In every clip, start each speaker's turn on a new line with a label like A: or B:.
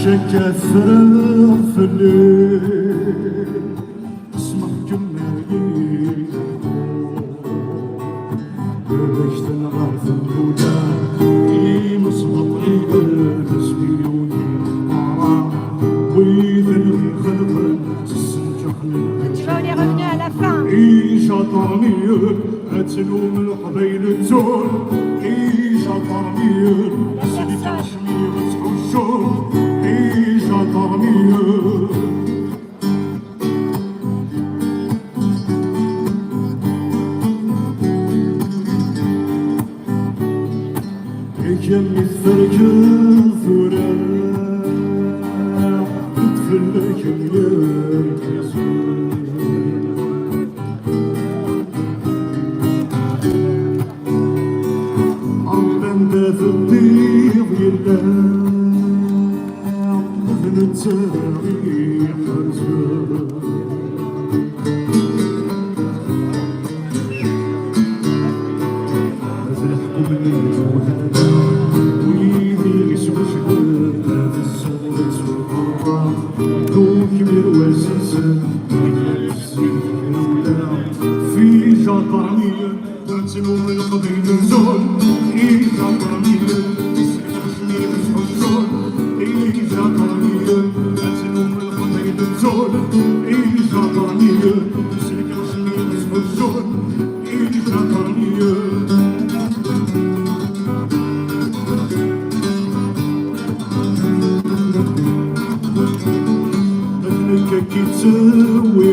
A: كثر في الليل اسمع كمالي بلشت نغار في الهدى مصبط يلبس بيوني ويذن خلق
B: Tu vas on est revenu à la fin.
A: شطرني اتلوم القبيل الزول شطرني سيدي تشمي وتحوشون شطرني يجمي الثلج ثورة تفلك يركزون في الضيض يلا ابن التاريخ حرزان هذا الحكم اللي وهذا ويدي يسوى شباب هذا الصوت والقرى دو كبير واساسا في جاطرمية تنسلوا من القبيل الزول كي تسوي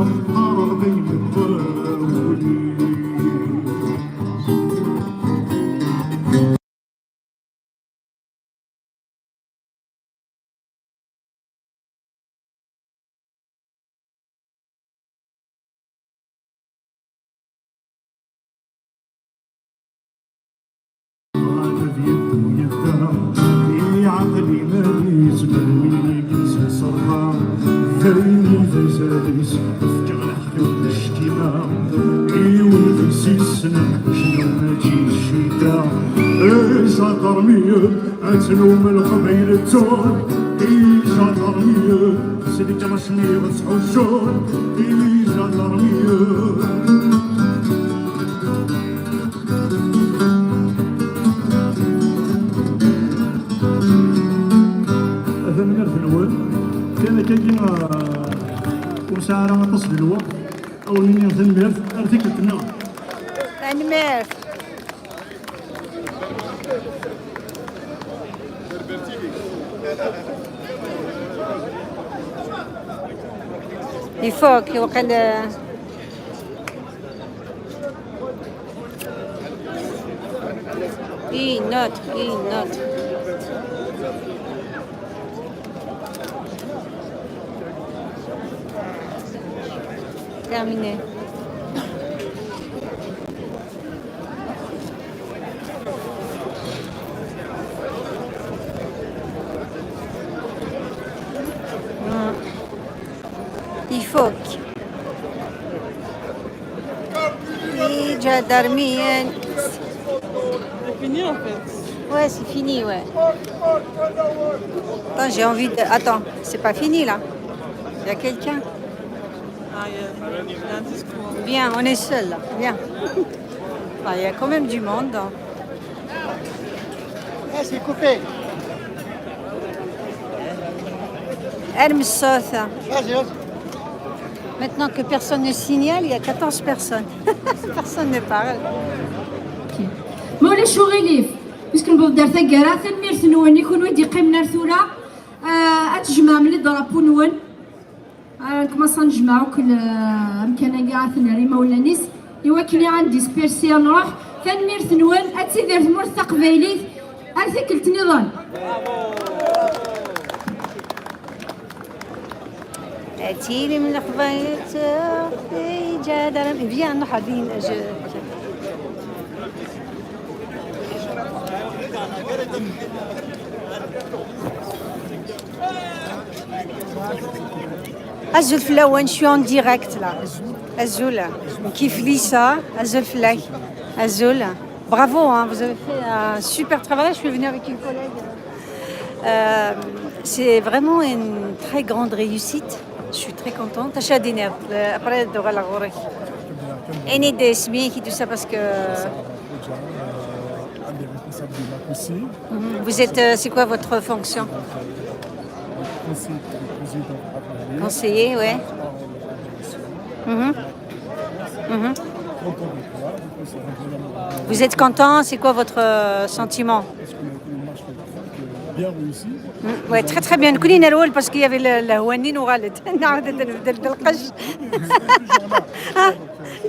A: قرار بين الضاولين عقلي ما يسمعني صرا ثاني زازاليس فجر الحيوم الشتيمة ولد سيسنا شنو ناجي الشتا شاطرمية اتلوم القبيل التون شاطرمية سيدي تمشني وتحوشون شاطرمية كان كاين وسعر تصل الوقت او مني نثمر ارتكلتنا
B: Anmer. يفوق وقال note. Terminé. Il faut déjà dormi.
C: C'est fini en fait.
B: Ouais, c'est fini, ouais. Attends, j'ai envie de... Attends, c'est pas fini là. Il y a quelqu'un.
C: Ah, il y a un discours.
B: Viens, on est seul là. Viens. Enfin, il y a quand même du monde.
D: C'est coupé.
B: Hermes Sotha.
D: Vas-y.
B: Maintenant que personne ne signale, il y a 14 personnes. Personne ne parle.
E: مولا شو غيليف مسكن بودار ثقرا ثنمير ثنون يكون ودي قيمنا رثولا اتجمع من الضرب ونون كما صنجمع كل امكان قاعد ثنري مولا نيس يوكلي عندي سبيرسي نروح ثنمير ثنون اتسيدر ثمور ثقبيليت ارثكلت نظام
B: اتيلي من الخبايت جا درم بيان حابين Azul Flawan, je suis en direct là. Azul, kiffe Lisa, Azul Flay. Azul, bravo, hein, vous avez fait un super travail. Je suis venue avec une collègue C'est vraiment une très grande réussite. Je suis très contente. Tachadine, après de la Gorée. Et né des SMIC et tout ça parce que
D: Un des responsables de la aussi,
B: vous êtes, c'est quoi votre fonction?
D: président Abdelali,
B: Conseiller, ouais. Mhm. Mhm.
D: content de toi, du coup, c'est vraiment
B: Vous êtes content? C'est quoi votre sentiment?
D: parce qu'on a fait une marche bien réussie.
B: Ouais, très très bien. كلنا الأول parce qu'il y avait le هوانين وغالد. نعرف القش.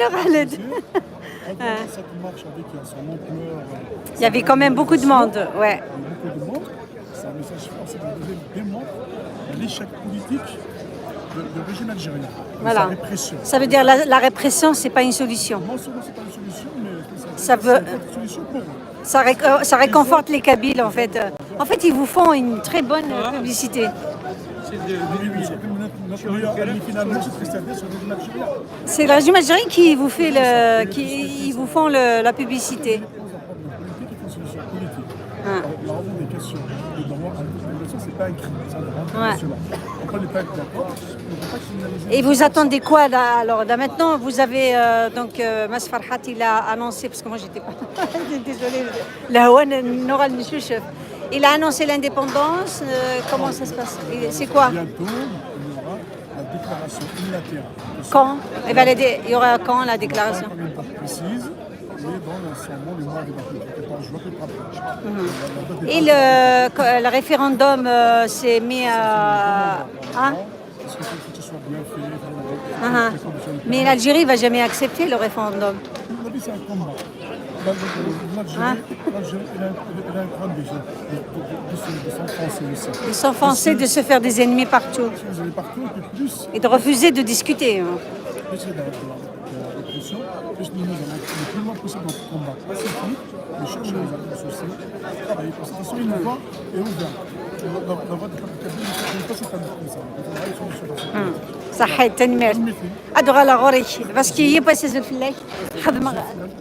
B: Le غالد.
D: Cette marche avec son ampleur,
B: Il y avait quand même beaucoup de monde, ouais.
D: beaucoup de monde, c'est un message fort, c'est un deuxième démontre l'échec politique du régime algérien. de
B: Voilà.
D: Sa répression.
B: Ça veut dire la répression, c'est pas une solution.
D: Non seulement c'est pas une solution, mais
B: Ça veut-
D: c'est une solution pour eux.
B: Ça réconforte les Kabyles en fait. En fait, ils vous font une très bonne publicité.
D: Oui, oui, c'est comme notre meilleur ami finalement, c'est Christiane sur le régime algérien.
B: C'est le régime algérien qui vous fait ils vous font la publicité.
D: Politique et une solution politique.
B: Ah.
D: La raison des questions de droit à l'autorisation, c'est pas un crime, c'est un droit
B: Ouais.
D: international. On peut ne pas être d'accord, on ne peut pas criminaliser.
B: Et vous attendez quoi là? Alors là maintenant, vous avez Mas Farhat, il a annoncé, parce que moi j'étais pas désolée, la Hawan Noral Nchouchef. Il a annoncé l'indépendance. Comment ça se passe? C'est quoi?
D: Bientôt, il y aura la déclaration unilatérale.
B: Quand? Il y aura quand la déclaration?
D: Pas une date précise, mais dans sûrement le mois de je vois que pas
B: Et le référendum s'est mis à. Hein?
D: Parce qu'il faut que ce soit bien fait.
B: Ah, mais l'Algérie ne va jamais accepter le référendum.
D: La vie, c'est un combat. L'Algérie, elle a un problème déjà de s'enfoncer aussi.
B: Ils sont forcés de se faire des ennemis partout
D: Si vous allez partout, et plus
B: et de refuser de discuter.
D: c'est de la répression, plus nous allons aller le plus loin possible dans ce combat pacifique, mais chercher les accords sociaux, travailler pour ça. De toute façon, une voie est ouverte. La voie de Kabyle, je ne sais pas si c'est comme ça. Il faudra une solution dans ce cas.
B: صحة التنمير أدغى على غوري باسكو هي باسيز الفلاح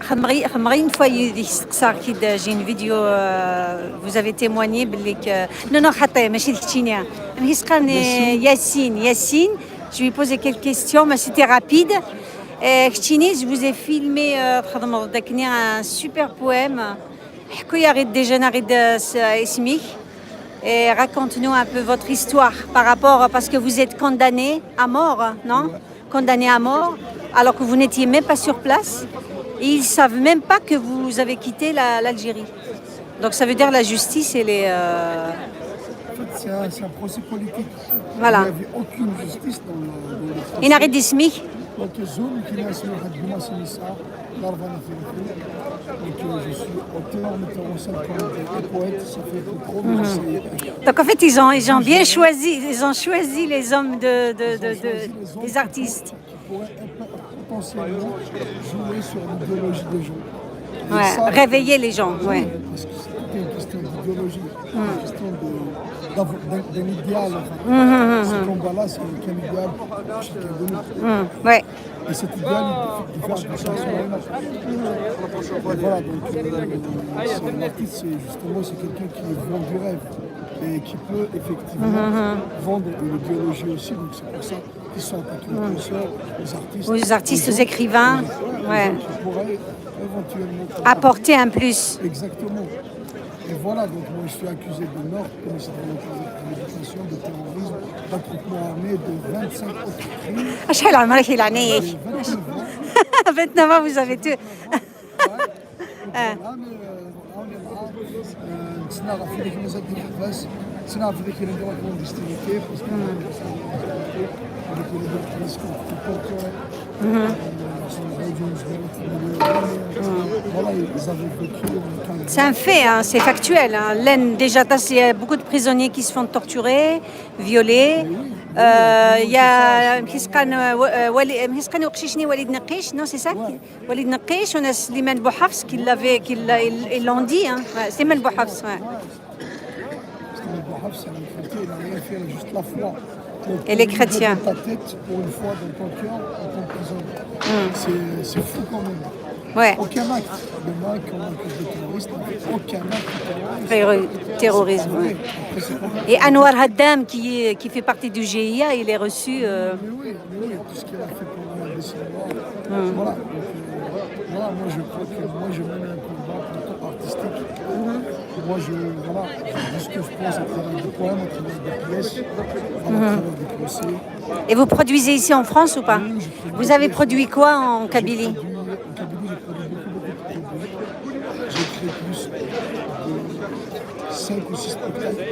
B: خدمغي une fois يسقسا كي j'ai une vidéo vous avez témoigné باللي non non خطي ماشي كتينيا هي سقان Yassine je lui ai posé quelques questions mais c'était rapide كتيني je vous ai filmé خدم داكني un super poème حكويا غير ديجا انا غير اسميك. Et raconte-nous un peu votre histoire par rapport, parce que vous êtes condamné à mort, non? Condamné à mort, alors que vous n'étiez même pas sur place. Et ils ne savent même pas que vous avez quitté l'Algérie. Donc ça veut dire la justice, elle est...
D: En fait, c'est un procès politique.
B: Voilà.
D: Il n'y avait aucune justice dans le procès.
B: Il n'arrête d'ismic.
D: Donc, Zoom, qui m'a signé Hadbouma Sinissa, Larvana Filifou. Donc, je suis auteur, metteur en scène, et poète. Ça fait trop de
B: Donc en fait, ils ont bien choisi, ils ont choisi les hommes des artistes.
D: qui pourraient potentiellement jouer sur l'idéologie des gens. Et
B: Ouais,
D: ça,
B: réveiller les gens, ouais.
D: parce que c'était une question d'idéologie, une question d'un idéal. En fait. Ce combat-là, c'est quel idéal chacun de nous.
B: Ouais.
D: Et cet idéal, il fait attention à une autre. Et voilà, donc c'est l'artiste, c'est quelqu'un qui vend du rêve et qui peut effectivement vendre de l'idéologie aussi. Donc c'est pour ça qu'ils sont attaqués aux penseurs, aux artistes.
B: Aux artistes, aux écrivains, ouais.
D: Qui pourraient éventuellement
B: Apporter un plus.
D: Exactement. Et voilà, donc moi je suis accusé de meurtre, commission de l'éducation, de terrorisme, d'attroupement armé, de 25 autres crimes.
B: شحال عمرك يلعنيك؟
D: 29 ans.
B: 29 ans, vous avez tout.
D: voilà, mais on est là. نتسنى في ذيك المزاد ديال الحباس، نتسنى في ذيك اللي نديرو كلونديستينيتي باسكو هذيك اللي درت الناس voilà, ils avaient vécu
B: C'est un fait, hein, c'est factuel. Hein. L'Aisne, déjà, il y a beaucoup de prisonniers qui se font torturer, violer. Il y a Mhiskan Oqchichni Walid Naqish, non, c'est ça? Walid Naqish, on a Slimane Bouhafs qui l'ont dit. Hein. Ouais, Slimane Bouhafs, ouais.
D: Slimane Bouhafs, c'est un chrétien, il n'a rien fait, il a juste la foi.
B: Et les chrétiens.
D: Ta tête pour une fois dans ton cœur en tant que prisonnier. C'est fou quand même.
B: Ouais.
D: Aucun acte de main comme un acte de terroriste, aucun acte de terroriste.
B: Terrorisme.
D: Oui,
B: Ouais.
D: après, c'est pas grave.
B: Et Anwar Haddam, qui fait partie du GIA, il est reçu.
D: Mais oui, tout ce qu'il a fait pour la décennie. Voilà. Donc, voilà, moi je crois que moi je mène un combat plutôt artistique. Moi je dis ce que je pense à travers des poèmes, à travers des pièces, à travers des procès.
B: Et vous produisez ici en France ou pas? Vous avez produit quoi en Kabylie?
D: En Kabylie, j'ai produit beaucoup de produits. J'ai créé plus de 5 ou 6 spectacles.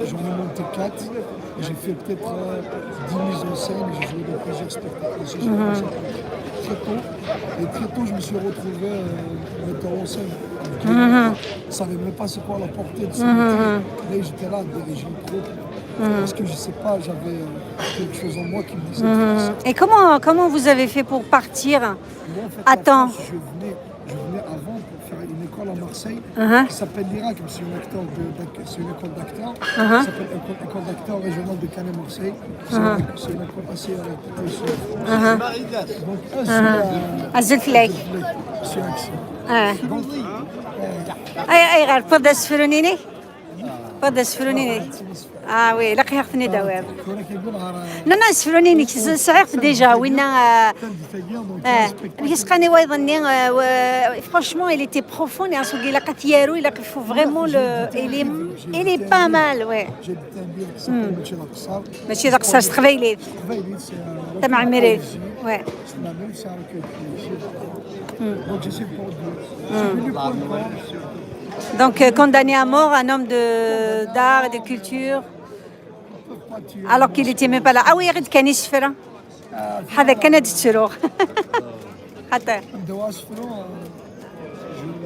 D: J'en ai monté 4. J'ai fait peut-être 10 mises en scène et j'ai joué dans plusieurs spectacles. Aussi, j'ai commencé très tôt. Et très tôt, je me suis retrouvé metteur en scène. Je ne savais même pas c'est quoi la portée de ce métier. Et j'étais là, à diriger une troupe. Parce que je ne sais pas, j'avais quelque chose en moi qui me disait.
B: Et comment vous avez fait pour partir
D: Moi, en fait,
B: à
D: la
B: temps?
D: France, je venais avant pour faire une école à Marseille qui s'appelle l'Irak. C'est une école d'acteurs. Ça s'appelle école d'acteurs régionale de Canet-Marseille. C'est une école assez réussie. Donc,
B: À Zulflek.
D: c'est Axe. Donc,
B: اي غير تفضل سفرونيني تفضل سفرونيني وي لا خيرتني دواب
D: كونك يقول
B: نو سفرونيني صعيق ديجا وين يسقاني وايضا franchement il était profond et ensuite il a قتيارو il faut vraiment il est pas mal ouais
D: j'ai dit un livre qui s'appelle Machid Al-Qasar.
B: ماشي داك الصاج تخبيليت تمع مريت ouais
D: C'est la même, c'est un recueil de poésie. Donc j'essaie de produire. C'est venu pour le corps.
B: donc condamné à mort un homme d'art et de culture alors qu'il était même pas là oui غير كان يسفر هذا كان تسرو حتى
D: Dewa Asfro, je me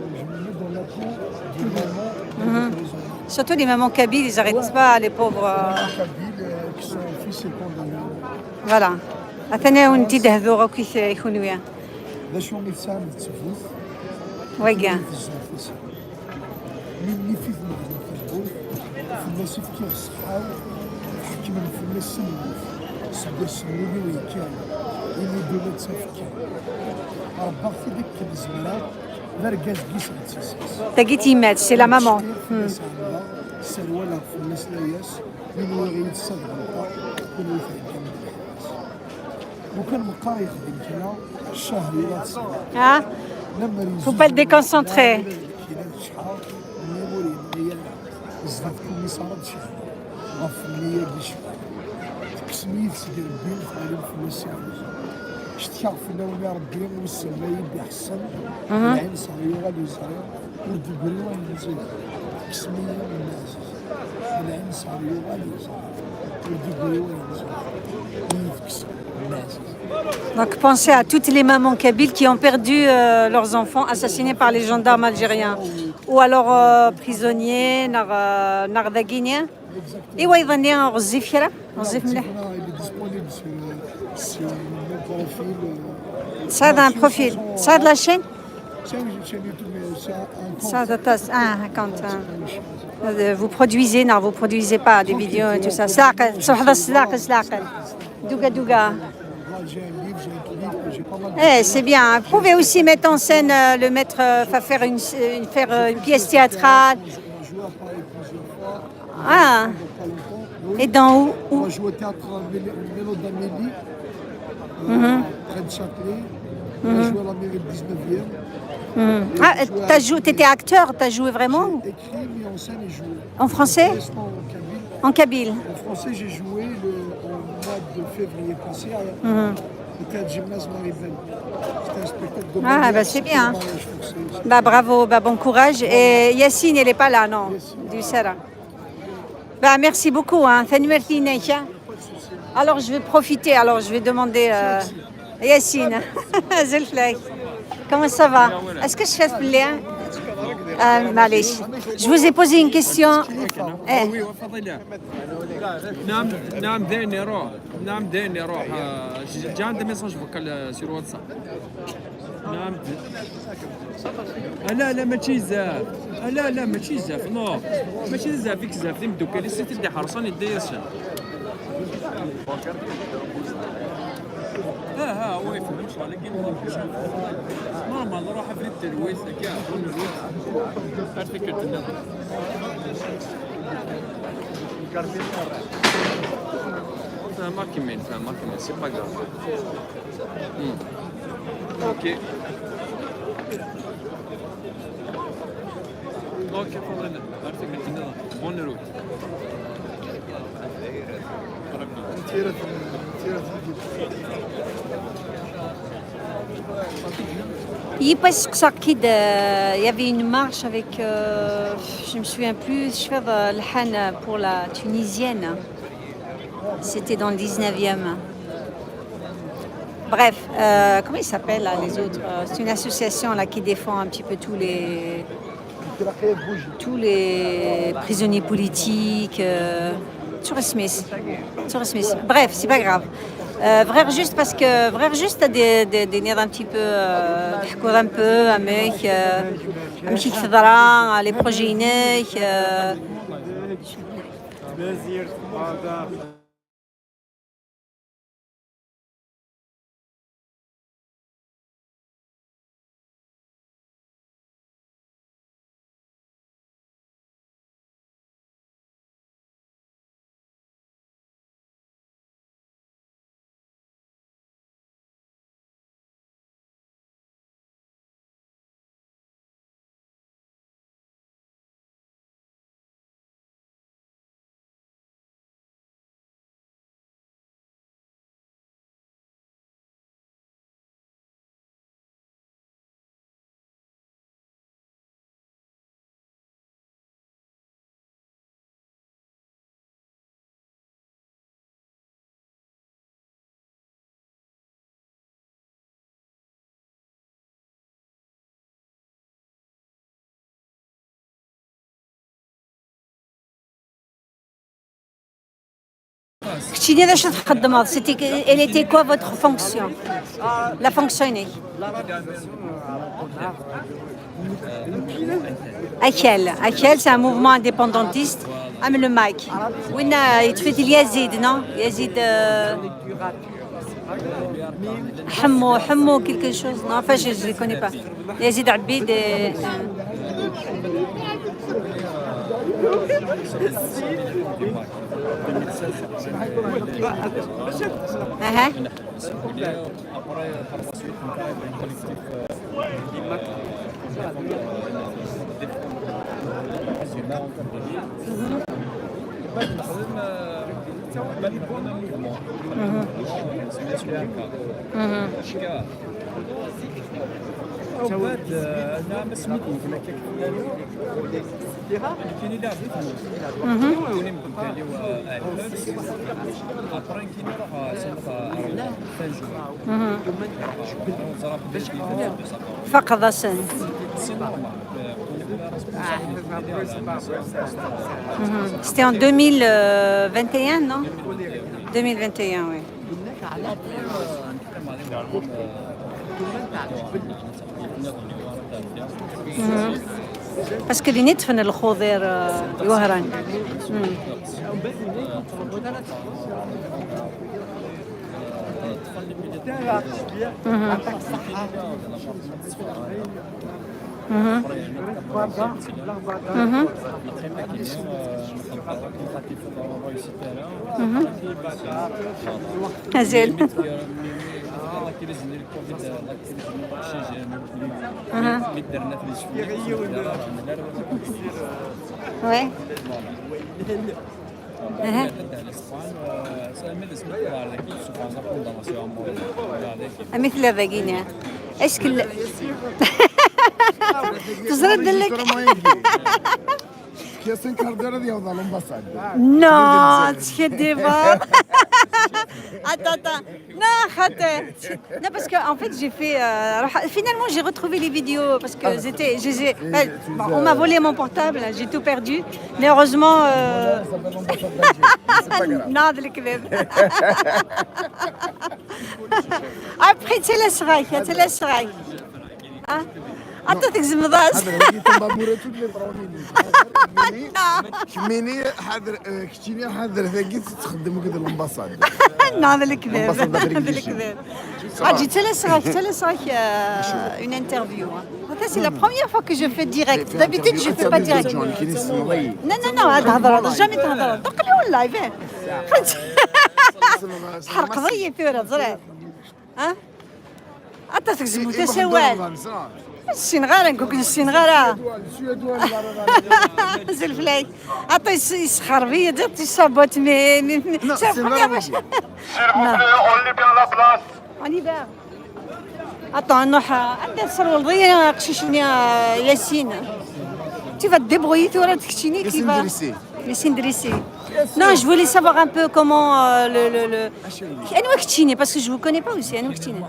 D: mets dans la peau du moment de l'opposant.
B: surtout les mamans kabyles ils n'arrêtent pas les pauvres
D: Kabyles qui sont fils et condamnés.
B: voilà أثناء وانتي دهذو كيف يكونوا يا
D: ذا شو ميسان تسفوف
B: ويقع
D: في الزنفس من في الزنفس في الناس كيف الصحاو كيما في الناس سنوف سبب سنوني ويكان إني دولة تفكير ربا في ديك الزمرة لرقاز قيس عتيسيس
B: تاقيتي مات سي لا مامون
D: سروالة في الناس لاياس من وغيد الصدر كل ويثاقي وكان مقايخ ديك هنا الشهر ولا تصبح
B: faut pas le déconcentrer
D: شحال ميموري هي بزاف كل صارت شحال غفنيه بشحال تكسميت سيدي ربي خالي في السعوديه شتي عرفنا ولا ربي والسماي بيحسن العين صغيره غادي صغير ولد البريوان نزيد تكسميه الناس العين صغيره غادي صغير ولد البريوان نزيد يفكس الناس.
B: Donc pensez à toutes les mamans kabyles qui ont perdu leurs enfants assassinés par les gendarmes algériens ou alors prisonniers نار داكينيا ايوا يظني غزيف كرا غزيف مليح ça a un profil ça a de la chaîne ça un compte vous produisez pas des vidéos et tout ça سلاقل صح سلاقل دوغا c'est bien. Vous pouvez aussi mettre en scène, faire une pièce théâtrale. Ah. Et dans où
D: On va jouer au théâtre Mélo d'Amélie, près de Châtelet. On va jouer à la mairie du 19e.
B: T'étais acteur, t'as joué vraiment?
D: J'ai écrit, mis en scène et joué.
B: En français?
D: En kabyle.
B: En kabyle.
D: En français, j'ai joué au mois de février passé au théâtre Gymnase Maribel. C'était un spectacle de
B: bah c'est bien. Bah bravo, bah bon courage. Et Yacine, elle n'est pas là, non? Du Sera. Bah merci beaucoup. Hein. Alors je vais profiter, alors je vais demander Yacine. Zulflek. Comment ça va? Est-ce que je fais le lien? Je vous ai posé une question.
F: نعم دايني روح جا عندي ميساج فوكال سير واتساب نعم لا ماشي زاف لا ماشي زاف نو ماشي زاف فيك زاف ديم دوكا لي سيتي اللي حرصان يدير ها هو يفهم ان شاء الله كاين نورمال نروح في الترويث كاع هاد فكرة النظر فما كمين سي با كراف اوكي اوكي فضلنا هاد فكرة النظر اون روت
B: Il y avait une marche avec, je me souviens plus, je fais le Han pour la tunisienne. C'était dans le 19e. Bref, comment ils s'appellent là, les autres? C'est une association là qui défend un petit peu tous les prisonniers politiques. Tourist Smith. Bref, c'est pas grave. Frère juste parce que Frère juste a des nerfs un petit peu تحكوا un peu avec ماشي كثرة les projets إنك Elle était quoi votre fonction? La fonction إنك Akel, c'est un mouvement indépendantiste. Am le Mike. Oui, il fait Yazid, non? Yazid. Hammo, quelque chose. Non, enfin, je ne les connais pas. Yazid Abid et. فقد سن. C'était en 2021, non? 2021, oui. Parce que les nets font le khoder yoharan. Hazel. Ouais. مثل الرقينة. إيش كل تزرد لك. Non, tu débat. Attends. Non, non, parce que en fait, j'ai fait. Finalement, j'ai retrouvé les vidéos parce que on m'a volé mon portable, j'ai tout perdu. Mais heureusement. Non, de l'équilibre. Après, c'est le serail. عطيتك زمضاز.
D: هذا اللي تنضمورة اللي بروني كميني حاضر كتيني حاضر ثقيت تخدم كذا الامباساد.
B: هذا الكذاب
D: الامباساد
B: هذا
D: داخل
B: الكذاب. عاد جيت لسراك une interview. Ça c'est la première fois que je fais direct. D'habitude je fais pas direct. Non non non هذا هضر jamais تهضر. دق لي والله فين. حرق ضي ثورة زرع. ها؟ عطيتك زموتة سوال. السنغارة نقولك السنغارة. زلفلاي عطي يسخر بيا درت يصابط مي On y Attends, عندها سرول ضيّة قشيشني ياسين. Tu vas te débrouiller, tu vas te kchini qui va. Yassine Drissi. Non, je voulais savoir un peu comment le. Anouak Kchini, parce que je ne vous connais pas aussi. Anouak Kchini.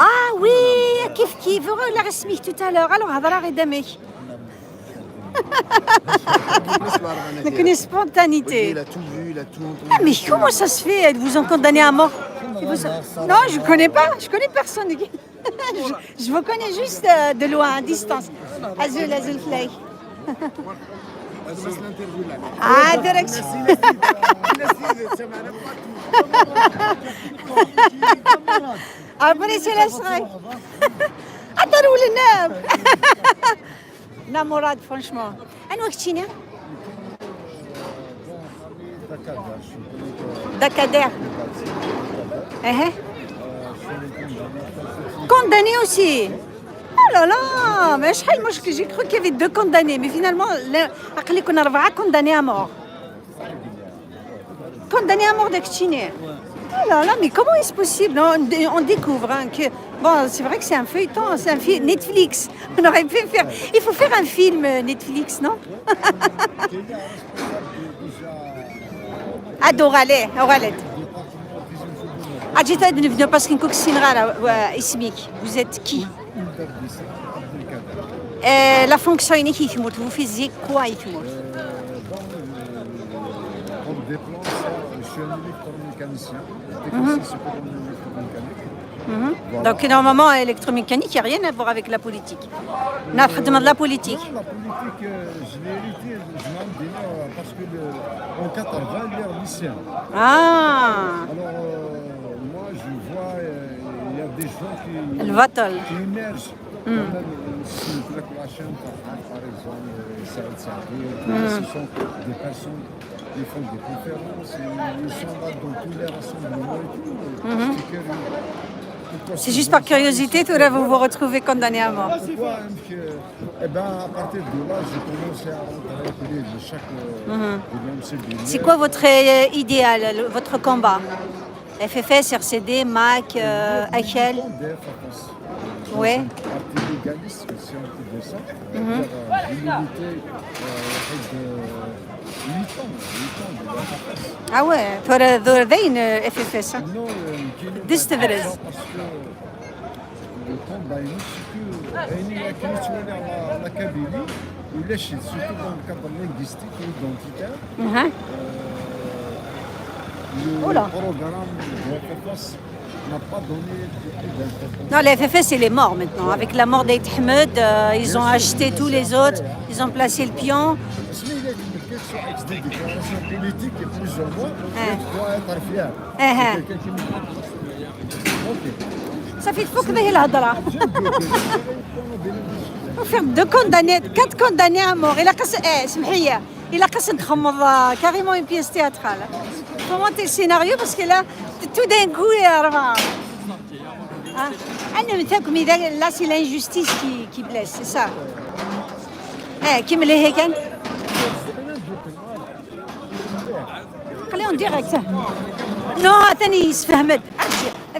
B: Ah oui, kif, la resmih tout à l'heure. Alors, هذا راهي دمك. Donc une spontanéité.
D: Il a tout vu, il a tout.
B: Ah, mais comment ça se fait? Ils vous ont condamné à mort? Non, je ne connais pas. Je connais personne. Je vous connais juste de loin, à distance. Azul Flay. Ah, direct. Après, c'est la soirée. Attends, où le neuf? Namorade, franchement. Anouak Tchini? Dakader. Condamné aussi. Oh là là, mais j'ai cru qu'il y avait 2 condamnés, mais finalement, qu'on a 4 condamnés à mort. Condamnés à mort d'Akchini. Oh là là, mais comment est-ce possible? On découvre que, bon, c'est vrai que c'est un feuilleton, c'est un film Netflix. On aurait pu faire, il faut faire un film Netflix, non? Adorale, Oralette. Adjita de parce qu'une coccinera ismique. Vous êtes qui? La fonction est qui? Vous faisiez quoi?
G: Comme des plans, je suis un électromécanicien. Technicien électromécanique.
B: Donc normalement, électromécanique, il n'y a rien à voir avec la politique. On a fait de la politique.
G: Non, la politique, je l'ai hérité, je m'en dis parce qu'en 80, il y a un lycéen.
B: Ah,
G: Alors, moi, je vois, il y a des gens
B: le Vatal.
G: qui émergent. Quand même, si la chaîne, par exemple, Saïd Saoudi, ce sont des personnes qui font des conférences, ils sont là dans tous les rassemblements et tout. C'est curieux.
B: C'est juste par curiosité, vous vous retrouvez condamné à mort.
G: Pourquoi? Eh ben, à partir de là, j'ai commencé à rentrer de chaque
B: C'est quoi votre idéal, votre combat? FFS, RCD, MAC, HL? Oui.
G: Parti légaliste, si on peut dire ça. J'ai milité 8 ans de la FFS.
B: Ah ouais, pour ذين FFS.
G: Non,
B: دستفرز.
G: parce que le combat est il a culturel à la Kabylie, il est surtout dans le cadre linguistique et identitaire. Le programme de la FFS n'a pas donné beaucoup d'importance.
B: Non, la FFS, elle est morte maintenant. Avec la mort d'Aït Ahmed, ils ont acheté tous les autres, ils ont placé le pion.
G: Des déclarations politiques et plus ou moins, tu dois être fier. C'est quelqu'un qui me Ok.
B: Ça fait fou que vous الهضرة. On fait 2 condamnés, 4 condamnés à mort. Il a cassé, سمحية. Il a cassé carrément une pièce théâtrale. Il faut monter le scénario parce que là, tout d'un coup, il y a là, c'est l'injustice qui blesse, c'est ça. Qui me l'a dit? خليهم ديريكت. نو ثاني يسفهمت.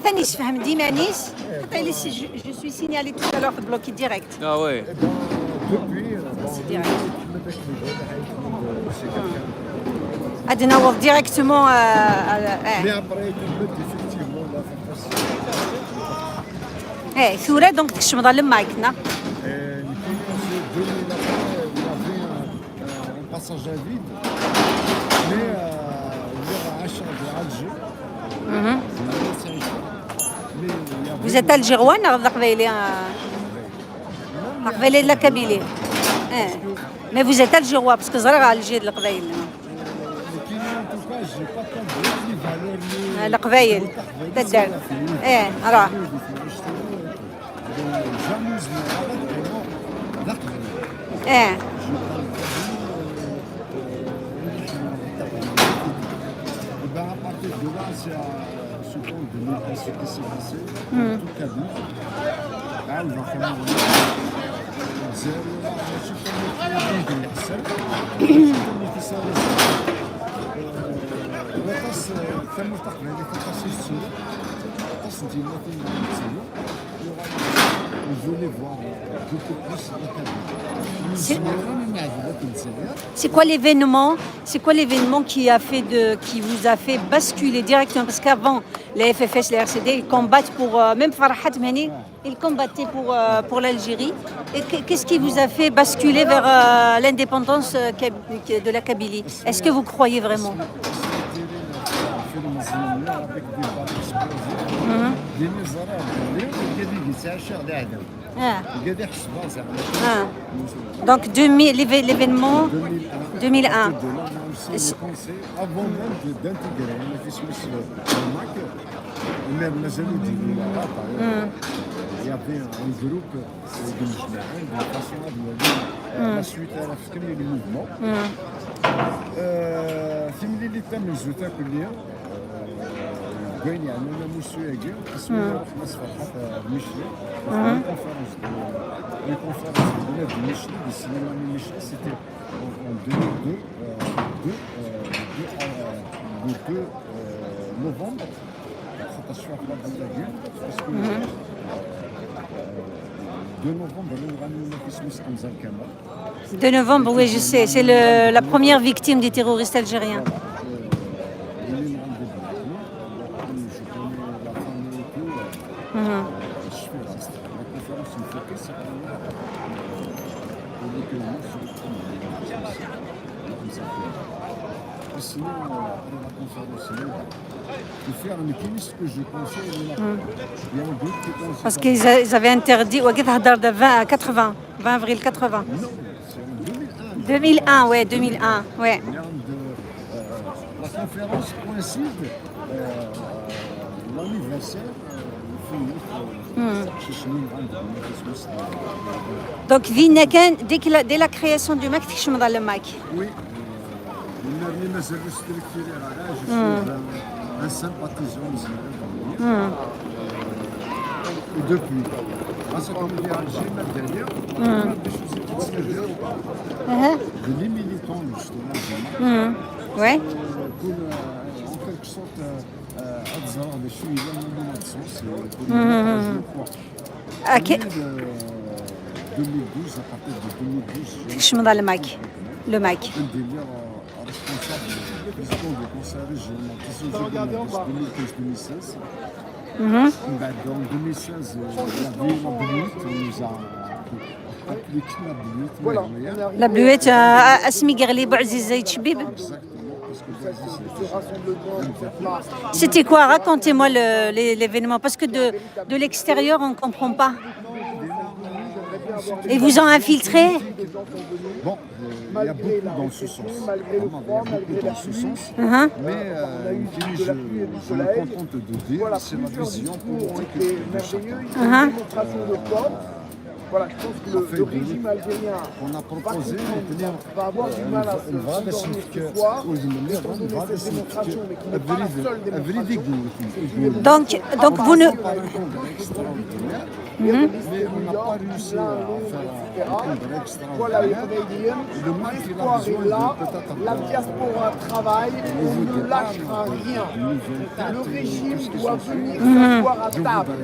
B: ثاني يسفهم ديما نيس. Je suis signalé tout à l'heure bloqué direct.
F: Ah ouais.
B: C'est direct. عاد نوض directement
G: Mais après, effectivement, la FFS.
B: ثورة دونك تكشم ظل مايكنا.
G: Un passage à vide, mais il y aura un champ de Alger.
B: Vous êtes algérois, القبائل de la Kabylie. Mais vous êtes algérois parce que زرع Alger de القبائل.
G: Mais qui en tout cas, j'ai pas compris les valeurs.
B: القبائل تدار. راه.
G: À partir de là, c'est à ce point de nous ce qui s'est passé, tout Kabylie. Là, on va faire je voulais voir beaucoup plus la Kabylie.
B: C'est quoi l'événement? C'est quoi l'événement qui vous a fait basculer directement? Parce qu'avant, les FFS, les RCD, ils combattent pour même Farhat Mehni, ils combattaient pour l'Algérie. Et qu'est-ce qui vous a fait basculer vers l'indépendance de la Kabylie? Est-ce que vous croyez vraiment? Donc l'événement 2001.
G: Avant même d'intégrer le Fismus Mac, même la zone il y avait un groupe de musulmans de façon à la suite à la fin du mouvement. في اللي تم الزوتا كليا باين يعني انا مسوي كاع اسمه ناس فرحات مشي لي كونفيرونس ديال مشي بالسينما مشي سيتي en 2 novembre خاطر شويه في الدنيا باسكو 2 novembre اللي غنولي في اسمه حمزه الكمال
B: 2 novembre, oui, je sais. C'est la première victime des terroristes algériens. Parce qu'ils avaient interdit, 20 avril 80. 2001, ouais, 2001, ouais.
G: La conférence coïncide l'anniversaire.
B: Donc, dès la création du MAC, tu es dans le MAC.
G: Oui. Je suis un sympathisant musulman. Et depuis, grâce à la dernière, les militants justement.
B: Ouais.
G: Pour en quelque sorte des choses dans le sens.
B: Ok.
G: 2012, à partir de 2012,
B: je suis dans le MAC. Le MAC.
G: Un délire responsable du président du conseil régional de 2015-2016. En 2016, la ville en Bluette nous a appliqué la Bluette.
B: La Bluette, Asmi Gerli Bouaziz Zaïd Chbib. C'était quoi? Racontez-moi l'événement, parce que de l'extérieur, on ne comprend pas. Et vous ont infiltré?
G: Bon, il y a beaucoup dans ce sens. Vraiment, il y a beaucoup dans ce sens. Mais je me contente de dire, c'est la vision politique de chacun. Voilà, je pense que le régime algérien on a proposé va avoir du mal à se dormir ce soir, étant donné cette démonstration, mais qui n'est pas la seule démonstration.
B: Donc vous ne...
G: Mais on n'a pas réussi à faire un congrès extraordinaire. Le mal qu'il a besoin de peut-être...
H: La diaspora travaille, on ne lâchera rien. Le régime doit venir s'asseoir à table.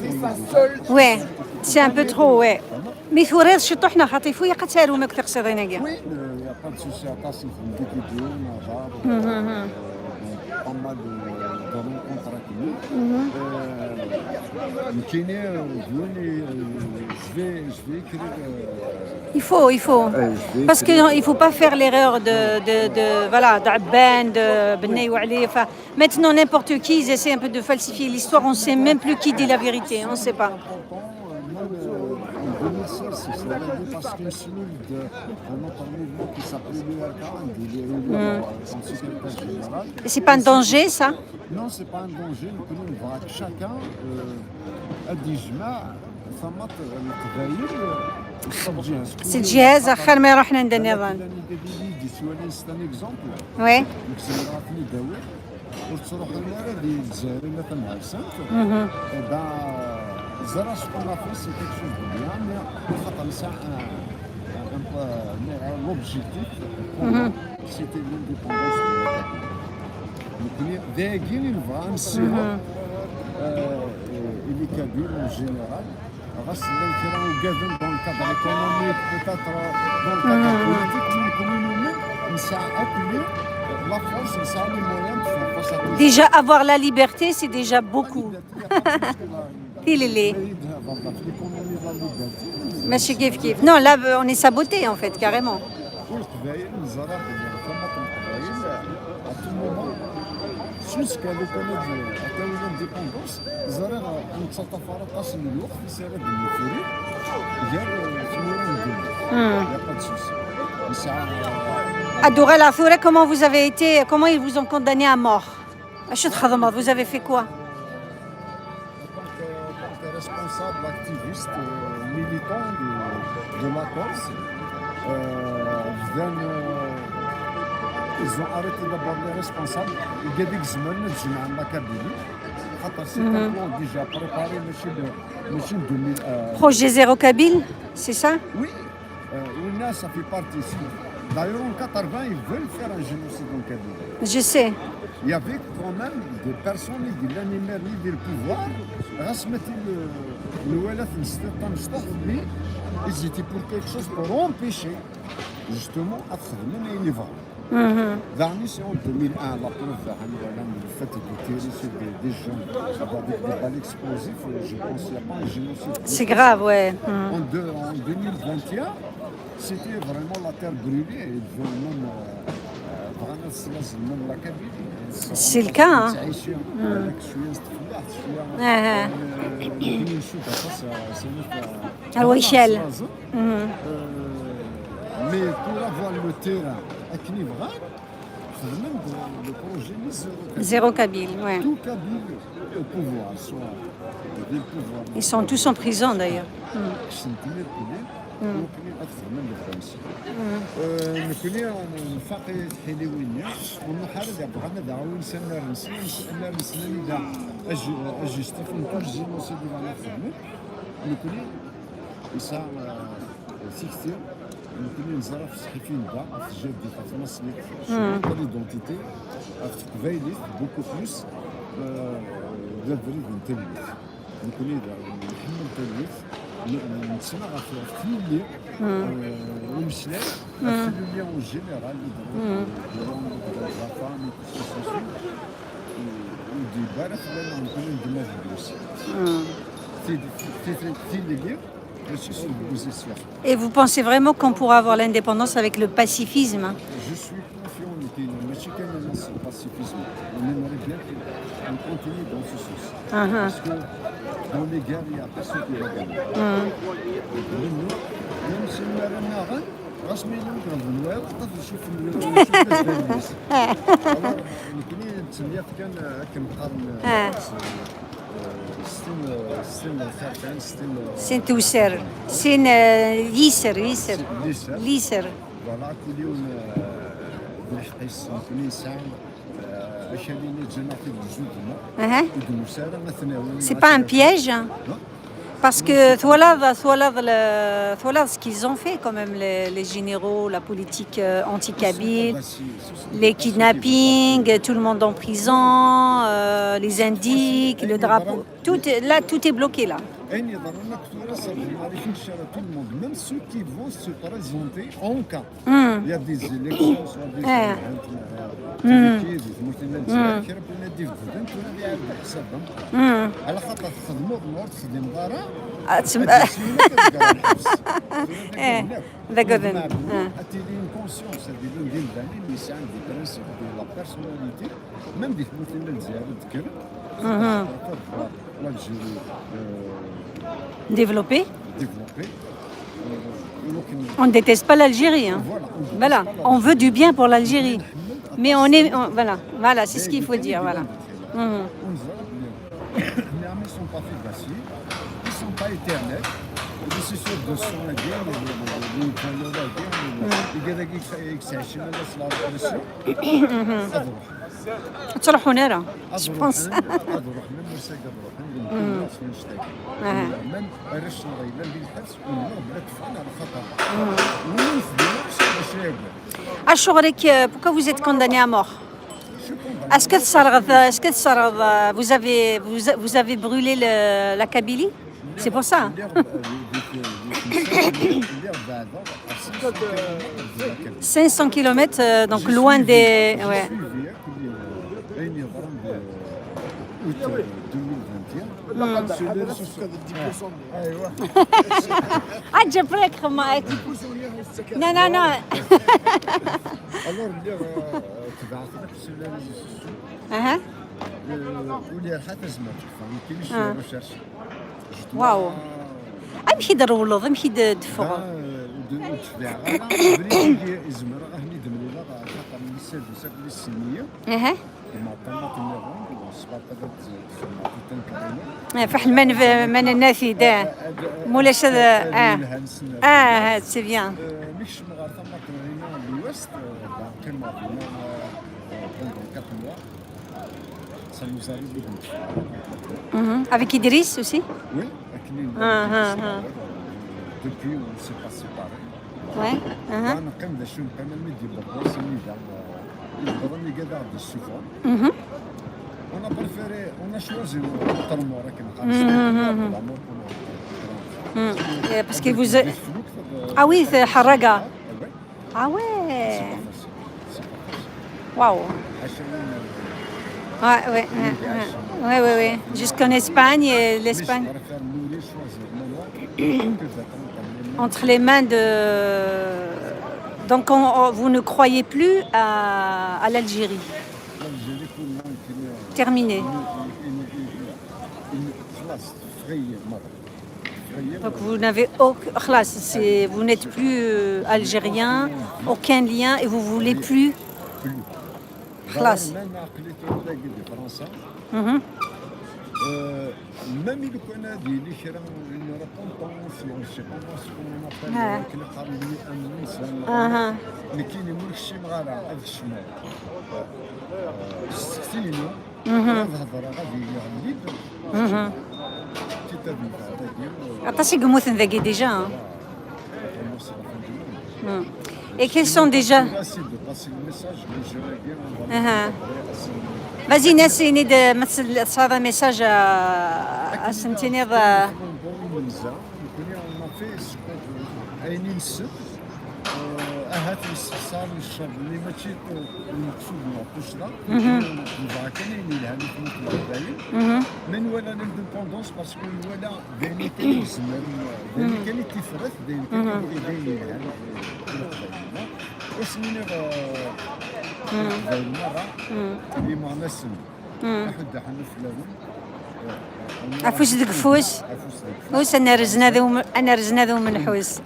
H: C'est sa seule...
B: Ouais, c'est un peu trop, ouais. Mais Fourer, je t'en ai dit, il faut y aller au Mecque de
G: Oui, il n'y a pas de souci à passer, il faut me décider, on a pas mal de rencontres avec nous. Je vais écrire...
B: Il faut. Parce qu'il ne faut pas faire l'erreur d'Abban, de Benay ou Ali. Maintenant, n'importe qui, ils essaient un peu de falsifier l'histoire. On ne sait même plus qui dit la vérité. On ne sait pas.
G: l'anniversaire, c'est parce qu'une cellule d'un autre mouvement qui s'appelle l'URK, il est son secrétaire général.
B: Et c'est pas un danger, ça?
G: Non, c'est pas un danger. Nous voit que chacun a des جماع ثمات التغير
B: C'est le jihaz آخر ما يروح عند النظام.
G: C'est un exemple.
B: Oui.
G: نكسراتني داوي وتروح لنا ديال الجزائر مثلا عرسات زرا شكون لافريس سي كيك شوز دو بيان مي خاطر سا لوبجيكتيف سيتي لونديبوندونس دايرين نبغى نسيرو اللي كبير اون جينيرال غاسلين كيراو كافين دون كادر ايكونوميك بوتاتر دون كادر بوليتيك نكونو نومن نساعد لي لا فرنسا نساعد لي موان تفوق
B: Déjà, avoir la liberté, c'est déjà beaucoup. Tilili. ماشي كيف كيف. Non, là, on est saboté, en fait, carrément.
G: والقبائل نزرع ثم القبائل jusqu'à l'économie حتى ولا انديبوندونس زرع نتصطف على قاسم الوقت في سيرة المفوري ديال ثمورة الدنيا يا با دو سوسي نسعى
B: À Doura la Fouré, comment ils vous ont condamné à mort? Vous avez fait quoi?
G: tant que responsable activiste militant de la Corse ils ont arrêté d'abord les responsables وقاديك الزمان الجماعة المكابيلي خاطر سي ان بلان ديجا بريباري ماشي 2000
B: Projet Zéro Kabyle, c'est ça?
G: Oui, والناس ça fait partie ici. D'ailleurs, en 80, ils veulent faire un génocide en Kabylie.
B: Je sais.
G: Il y avait quand même des personnes qui l'animaient du pouvoir. Mais ils étaient pour quelque chose pour empêcher justement à faire une livre. Dernier, c'est en 2001, la preuve le fait de tirer sur des gens avec des balles explosives. Je pense qu'il n'y a pas un génocide.
B: C'est grave, ouais.
G: En 2021, c'était vraiment la terre brûlée et même vraiment la Kabylie.
B: C'est le cas, hein. À l'échelle.
G: Mais pour avoir le terrain à Knivra, c'est même le projet
B: Zéro Kabyle, ouais.
G: Tout Kabyle au pouvoir, soit le pouvoir.
B: Ils sont tous en prison d'ailleurs.
G: ممكن اكثر من الفرنسي نكوني نفاقي حلوينيا ونحارب بغانا دعوه نسنا نسنا دا اجستيف نكون جينوسيد وانا خدمه نكوني يسا سيكتير نكوني نزرع في الصحفيين دا في جدي في مصنع في ليدونتيتي في قبايلي بوكو بلوس ديال بريد نتلف نكوني نحمل تلف نتسمع في الفيلم ومشنا في الفيلم en général la femme ودي بارك لنا نكون ندمج بلوس في الليل
B: Et vous pensez vraiment qu'on pourra avoir l'indépendance avec le pacifisme?
G: Je suis confiant qu'il y a un pacifisme. On aimerait bien qu'on continue dans ce sens. Parce que dans les guerres, il n'y a personne qui va gagner. Même si nous avons un arène, رسمي نضرب الواد قد نشوف الناس. Alors, نتسميات كان قرن
B: سين توسر سين يسر ليسر
G: فوالا كل يوم بالحقيس نكوني ساعه اشاليني جناتي بجوجنا ودمساره مثلا.
B: C'est pas un piège? Parce que voilà ce qu'ils ont fait quand même, les généraux, la politique anti-kabyle, les kidnappings, tout le monde en prison, les indiques, le drapeau, tout est bloqué là.
G: Même ceux qui vont se présenter en cas. Il y a des élections,
B: Développé. On ne déteste pas l'Algérie. Hein. Voilà, on veut du bien pour l'Algérie. Mais voilà, c'est ce qu'il faut dire. Voilà. Mhm.
G: Les armées ne sont pas faites d'acier, ils ne sont pas éternels. C'est sûr de son la guerre, les Italiens la guerre, les Grecques
B: تروحوا نارا je pense. Ashurek, pourquoi vous êtes condamné à mort? Est-ce que vous avez brûlé la Kabylie? C'est pour ça. 500 km, donc loin des... Ouais. جبرك معك لا اها واو امشي درولوض امشي دفغ اها فحل من النافي دا مولاش هذا سي بيان avec Idriss aussi.
G: Oui, avec lui. Depuis, on s'est pas séparés.
B: Ouais.
G: On a préféré, on a choisi
B: parce que vous... Ah oui, c'est Haraga. Ah ouais. Waouh. Ouais. Jusqu'en Espagne, et l'Espagne. Entre les mains de... Donc vous ne croyez plus à l'Algérie. Terminé. Donc vous n'avez vous n'êtes plus algérien, aucun lien et vous voulez plus.
G: Même il connaît une repentance, je ne sais pas ce qu'on appelle, mais qui ne marche pas avec le chemin. Sinon,
B: Attention, Gmouth Ndagui déjà. Et quels sont déjà... Vas-y, ناسيني هذا ميساج سنتينير
G: أهات الاستفسار للشرب اللي ماشي المقصود نعطوش لا كاينين لها من ولا للديبوندونس باسكو ولا دايرين كاين تفرث دايرين لها وسنين المرة اللي ما نسم أحد حنف لهم
B: عفوش ديك فوس انا رزنا ذو من حوس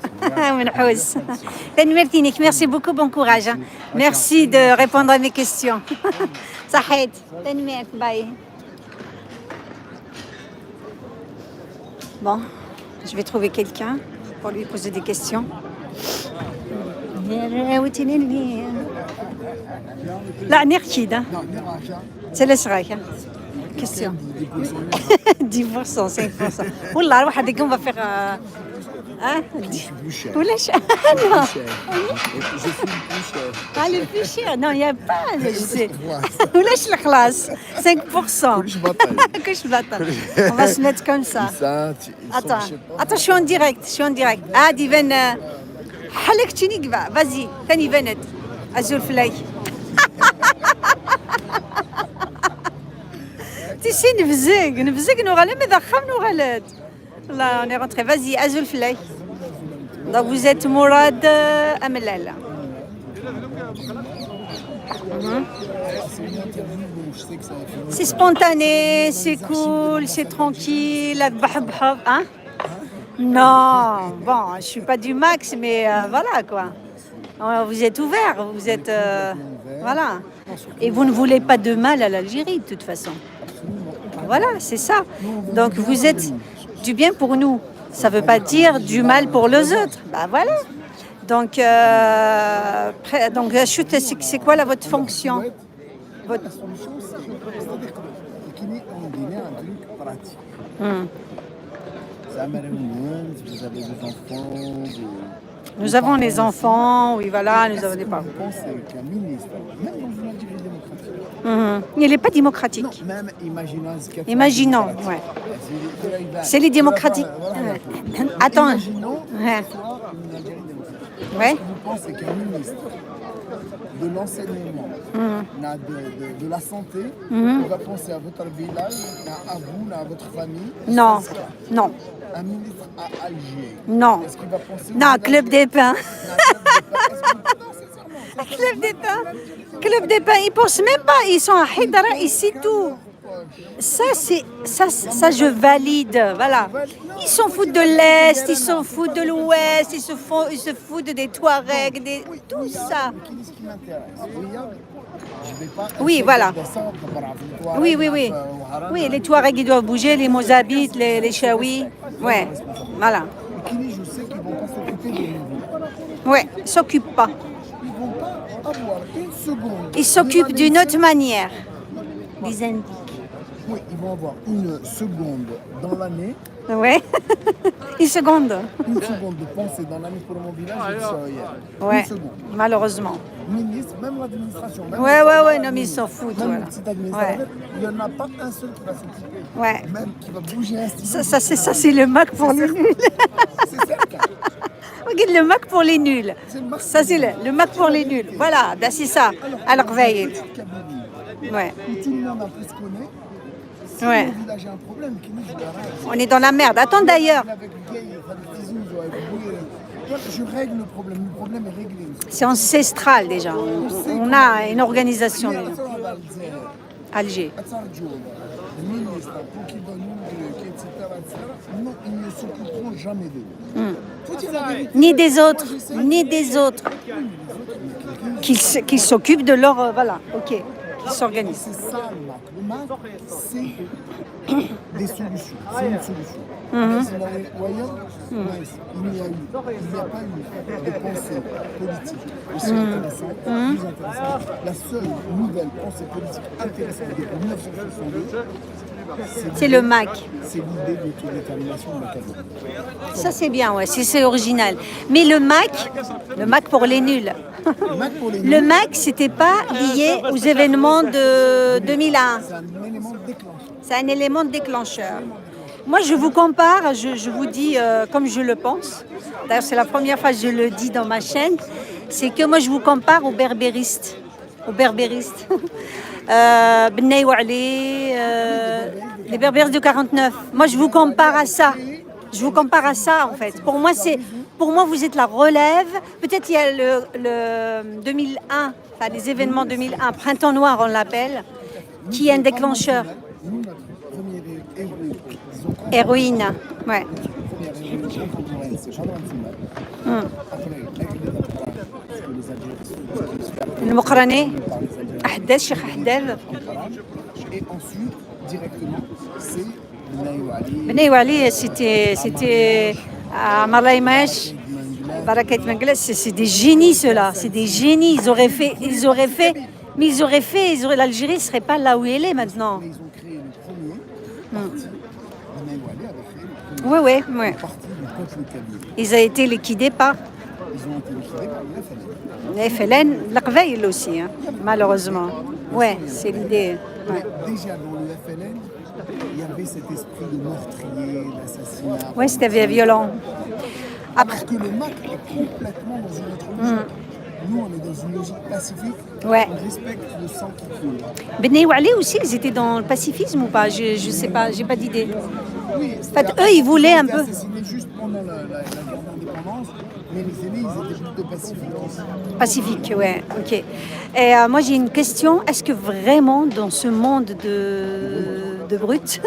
B: من حوس تنمرتينيك ميرسي بوكو بون كوراج ميرسي دو ريبوندر ا مي كيستيون صحيت تنمرت باي Bon, je vais trouver quelqu'un pour lui poser des questions. لا نحكي ده ثلاث رايحة question 10% 5% والله واحد يقوم بفيغ ولاش non pas le plus cher non il y a pas ولاش الخلاص 5% كلش بطل on va se mettre comme ça attends je suis en direct عادي بن حلقتيني قبع vas-y ثاني بنت ازول فلاي تيسي نفزق نوغالي ما دخل نوغالات والله on est rentré vas-y Azul Flay donc vous êtes Mourad Amelala c'est spontané c'est cool c'est tranquille hein Non, bon, je suis pas du max, mais voilà quoi. Vous êtes ouvert, vous êtes voilà. Et vous ne voulez pas de mal à l'Algérie de toute façon. Voilà, c'est ça. Donc vous êtes du bien pour nous. Ça veut pas dire du mal pour les autres. Bah voilà. Donc, chute, c'est quoi là votre fonction? Votre...
D: La solution, c'est-à-dire que Guinée, en Guinée, un truc pratique. Ça m'a réuni, vous avez des enfants.
B: Nous avons les enfants, oui, voilà, nous avons des parents.
D: Je pense qu'un ministre, même dans une Algérie démocratique.
B: Il n'est pas démocratique.
D: Non, même
B: Imaginons, ouais. C'est les démocratiques. Attends.
D: Imaginons
B: Ouais.
D: que ce soit une Algérie démocratique.
B: Ouais.
D: Est-ce que vous pensez qu'un ministre de l'enseignement, de la santé, va penser à votre village, à vous, à votre famille?
B: Non, non,
D: Un ministre à Alger,
B: non.
D: est-ce qu'il va penser
B: Non, Club des Pins.
D: Non,
B: Club des Pins. Club des Pins, ils pensent même pas. Ils sont à Hidra, ici tout. Ça, je valide. Voilà. Ils s'en foutent de l'Est, ils s'en foutent de l'Ouest, ils se foutent des Touaregs, tout ça.
D: Ce qui m'intéresse, je vais pas
B: Oui,
D: essayer
B: voilà.
D: de descendre par rapport au Touareg,
B: Oui, oui, oui.
D: au Haram.
B: Oui, les Touaregs, ils doivent bouger, les Mozabites, les Chaouis. Ouais, voilà.
D: Et Kini, je sais qu'ils vont pas s'occuper de nous.
B: Ouais, ils s'occupent pas.
D: Ils vont pas avoir une seconde.
B: Ils s'occupent d'une autre manière. Les Indiques.
D: Oui, ils vont avoir une seconde dans l'année,
B: Ouais. Une seconde.
D: une seconde de pensée dans l'année pour mon village, je dis ça hier.
B: Ouais,
D: Une seconde.
B: malheureusement.
D: Ministre, même l'administration. même
B: Ouais,
D: le
B: ouais,
D: travail,
B: ouais, non, mais ils s'en foutent.
D: Même
B: Voilà.
D: le petit administrateur,
B: Ouais.
D: il n'y en a pas un seul qui va s'occuper.
B: Ouais.
D: Même qui va bouger un stylo.
B: Ça, c'est le Mac pour les nuls.
D: C'est certain.
B: Regarde le Mac pour les nuls.
D: C'est le Mac
B: Ça, c'est le Mac pour les nuls. Voilà, ben, c'est ça. Alors, veille. Ouais.
D: Où tout le monde un peu se connaît. Si
B: Ouais.
D: le village a un problème, qui nous je
B: On est dans la merde. Attends d'ailleurs.
D: avec le gay, avec les tisous, je règle le problème est réglé.
B: C'est ancestral déjà. On a une organisation. déjà. Alger.
D: Le ministre, pour qu'il donne une truc, etc., non, ils ne s'occuperont jamais d'eux. Faut dire la vérité.
B: Ni des autres.
D: Moi, j'essaie-
B: Ni des autres. Qui s'occupent de leur... voilà, ok. Qui s'organisent.
D: C'est ça le MAC. Le MAC, c'est des solutions. C'est une solution. Après, c'est dans les royaumes, nice. Il n'y a pas eu de pensée politique aussi intéressante, plus intéressante. La seule nouvelle pensée politique intéressante depuis 1962,
B: C'est le MAC.
D: c'est l'idée d'autodétermination de la Cameroun.
B: Ça, c'est bien, ouais. C'est original. Mais le MAC pour les nuls.
D: Le MAC pour les
B: Le
D: nuls,
B: MAC, c'était pas lié aux événements de 2001.
D: c'est un élément déclencheur.
B: C'est un élément déclencheur. Moi, je vous compare, je vous dis comme je le pense. D'ailleurs, c'est la première fois que je le dis dans ma chaîne. C'est que moi, je vous compare aux berbéristes. Benay Ouali, les berbéristes de 49. Moi, je vous compare à ça. Je vous compare à ça, en fait. Pour moi, vous êtes la relève. Peut-être il y a le 2001, enfin les événements 2001, Printemps Noir, on l'appelle, qui est un déclencheur.
D: Nous, notre premier héros, disons,
B: Héroïne, ouais.
D: première héroïne contemporaine, c'est Jeanne Rantimoine. Après, avec les parce que les Algériens
B: المقرني
D: par les Algériens.
B: أحداث شيخ أحداث
D: Et ensuite, directement, c'est Benay Ouali,
B: بني وعلي c'était à Marlaïmash, Barakat Manglas, c'est des génies ceux-là, c'est des génies, l'Algérie ne serait pas là où elle est maintenant.
D: ils ont créé le premier parti. Benay Ouali avait créé le premier
B: Oui.
D: parti du peuple kabyle.
B: Ils ont été liquidés par
D: Ils ont été liquidés par le FLN.
B: les FLN, l'Aqveil aussi, hein, malheureusement. Ouais, c'est l'idée. Ouais.
D: Déjà dans le FLN, il y avait cet esprit de meurtrier, d'assassinat.
B: Ouais, c'était violent.
D: Alors que le MAC est complètement dans une autre logique. Nous, on est dans une logique pacifique.
B: Ouais.
D: On respecte le sang qui coule.
B: Benay Ouali aussi, ils étaient dans le pacifisme ou pas? Je sais pas, j'ai pas d'idée.
D: Oui,
B: En fait, eux, ils voulaient un peu.
D: assassinés juste pendant la guerre d'indépendance, mais les aînés, ils étaient plutôt pacifiques aussi.
B: Pacifique, ouais, ok. Et moi j'ai une question, est-ce que vraiment dans ce monde de brutes,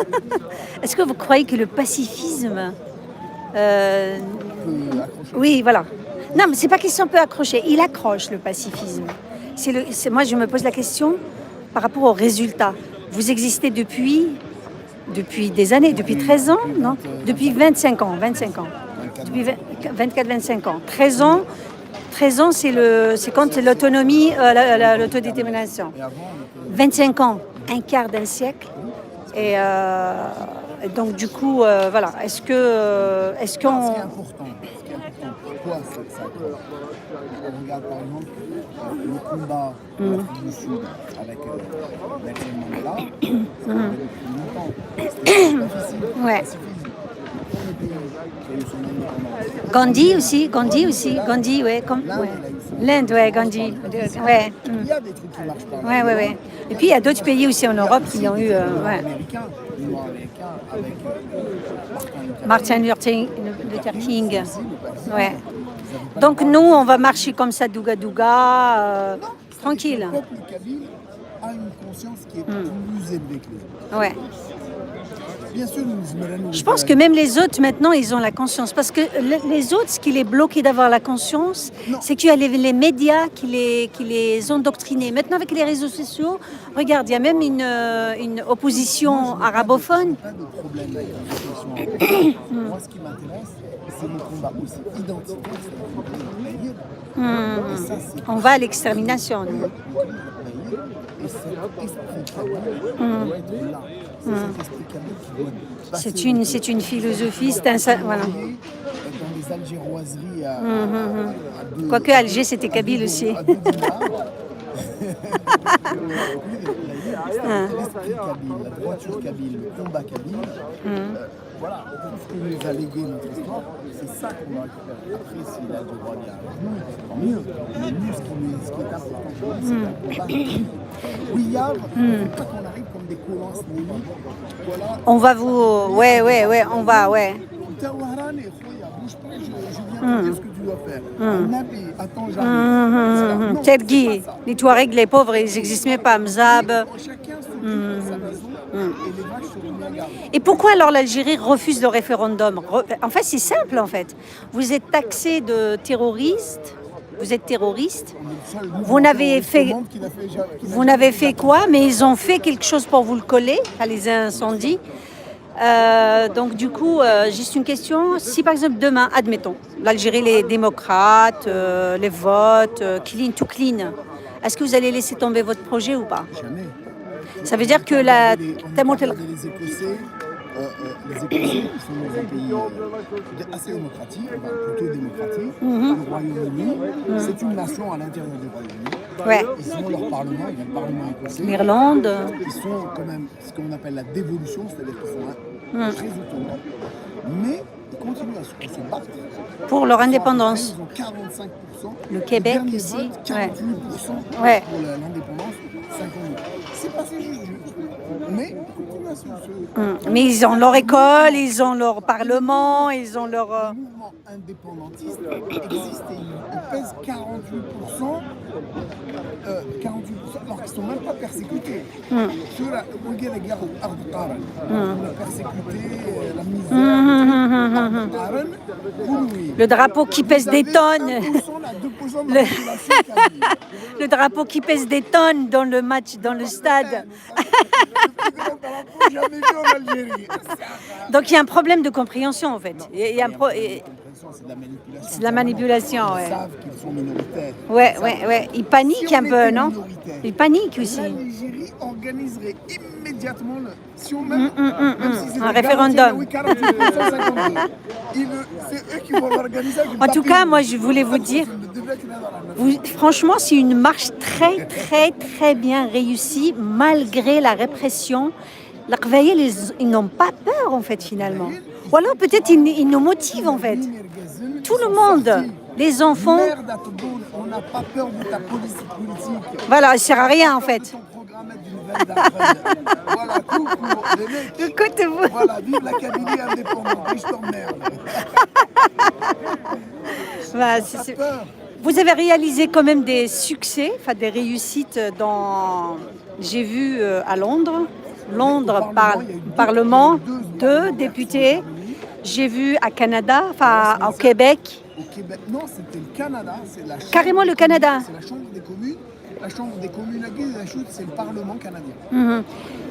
B: est-ce que vous croyez que le pacifisme Oui, voilà. Non, mais c'est pas question peut accrocher. Il accroche le pacifisme. Moi, je me pose la question par rapport aux résultats. Vous existez depuis des années, depuis 13 ans, non? Depuis 25 ans. Depuis 24-25 ans. 13 ans, c'est quand l'autonomie, l'autodétermination. 25 ans, un quart d'un siècle. Et donc, du coup, voilà. Est-ce qu'on...
D: Ce qui est important, pourquoi ça on regarde par exemple le combat de l'Afrique du Sud avec Nelson Mandela, ça a duré depuis longtemps. C'était pas facile.
B: Ouais.
D: Pacifisme. Le pays qui a eu son indépendance.
B: Gandhi, ouais, l'Inde, ouais, Gandhi, ouais.
D: Il y a des trucs qui marchent pas.
B: Ouais. Et puis il y a d'autres pays aussi en Europe qui ont eu,
D: Les Américains avec
B: Martin Luther King, ouais. Donc nous, on va marcher comme ça, douga douga, tranquille.
D: Le peuple kabyle a une conscience qui est plus élevée que les autres.
B: Ouais.
D: Bien sûr,
B: Je pense que même les autres, maintenant, ils ont la conscience. Parce que les autres, ce qui les bloquait d'avoir la conscience, c'est qu'il y a les médias qui les ont doctrinés. Maintenant, avec les réseaux sociaux, regarde, il y a même une opposition arabophone.
D: Pas de problème avec la réflexion. Moi, ce qui m'intéresse, c'est le combat aussi identitaire, c'est-à-dire et ça, c'est
B: On va à l'extermination. nous.
D: et cet esprit kabyle doit être là. C'est cet esprit kabyle qui doit passer
B: C'est une philosophie, voilà.
D: dans des algéroiseries à deux...
B: Quoique Alger, c'était kabyle aussi.
D: à 2 dinars. L'esprit kabyle, la droiture kabyle, le combat kabyle, voilà, tout ce que nous a légué notre histoire, c'est ça qu'on va récupérer. Après, s'il a le droit d'y arriver, tant mieux. Mais nous, ce qui est important pour nous, c'est un combat. Oui, il y a, il ne faut pas qu'on arrive comme des collants snémiques. Voilà.
B: On va vous... Ouais, on va, ouais.
D: Tawaran et Khoya, bouge pas, je viens te dire ce que tu dois faire. Nabi, attends, j'arrive. Non,
B: Telgui,
D: c'est pas ça.
B: les Touaregs, les pauvres, ils n'existent même pas. Mzab.
D: Chacun s'occupe de sa maison et les vaches seront bien gardées.
B: Et pourquoi alors l'Algérie refuse le référendum? En fait, c'est simple, en fait. Vous êtes taxé de terroriste. Vous êtes terroriste. Vous n'avez fait quoi? Mais ils ont fait quelque chose pour vous le coller, à les incendies. Donc du coup, juste une question. Si par exemple demain, admettons, l'Algérie, les démocrates, les votes, clean to clean, est-ce que vous allez laisser tomber votre projet ou pas?
D: Jamais.
B: Ça veut dire que
D: Les Écossais, les Écossais sont dans un pays assez démocratique, plutôt démocratique. Le Royaume-Uni, c'est une nation à l'intérieur du Royaume-Uni.
B: Ouais.
D: Ils ont leur parlement, il y a le parlement écossais.
B: L'Irlande.
D: Ils sont quand même ce qu'on appelle la dévolution, c'est-à-dire qu'ils sont très autonomes. Mais ils continuent à se battre.
B: Pour leur indépendance.
D: Ils ont 45%.
B: Le Québec
D: dernier
B: aussi.
D: vote, 48%
B: Ouais.
D: pour l'indépendance, 50%. C'est passé juste. Mais ils continuent à se...
B: Mais ils ont leur école, ils ont leur parlement, ils ont leur...
D: Le mouvement indépendantiste existe et il pèse 48%, alors qu'ils ne sont même pas persécutés. Ceux-là, regarde la guerre d'Ardqaran, on a persécuté la misère.
B: Le drapeau qui pèse des tonnes.
D: 1% à 2% de la population kabyle.
B: Le drapeau qui pèse des tonnes dans le match, dans le stade.
D: Le plus grand drapeau jamais vu en Algérie.
B: Donc il y a un problème de compréhension en fait. Il y a
D: C'est de la manipulation.
B: C'est de la manipulation, ouais.
D: Ils savent qu'ils sont minoritaires.
B: Ouais. Ils paniquent
D: Si on
B: un peu,
D: était
B: non?
D: minoritaire,
B: Ils paniquent aussi.
D: l'Algérie organiserait immédiatement si on même si c'était
B: Un référendum.
D: Oui, 48%, 52. C'est eux qui vont l'organiser. avec une
B: En tout
D: papier.
B: cas, moi je voulais vous dire, franchement, c'est une marche très bien réussie malgré la répression. Les Qbaïl, ils n'ont pas peur en fait finalement. Ou alors peut-être ils nous motivent en fait. Tout le monde, les enfants.
D: Merde à Tebboune, on n'a pas peur de ta politique.
B: Voilà, ça ne sert à rien en fait.
D: Ton programme d'une nouvelle d'après. Voilà, coucou, les mecs.
B: Écoutez-vous.
D: Voilà, vive la Kabylie indépendante. Et je t'emmerde.
B: Voilà, Vous avez réalisé quand même des succès, enfin des réussites dans. J'ai vu à Londres. Parlement, 2 députés. J'ai vu à Canada, enfin au Québec.
H: Au Québec, non, c'était le Canada, c'est la Chambre
B: Carrément
H: des
B: le
H: communes,
B: Canada.
H: C'est la Chambre des communes. La Chambre des communes à Guy-la-Chute, c'est le Parlement canadien.
B: Mhm.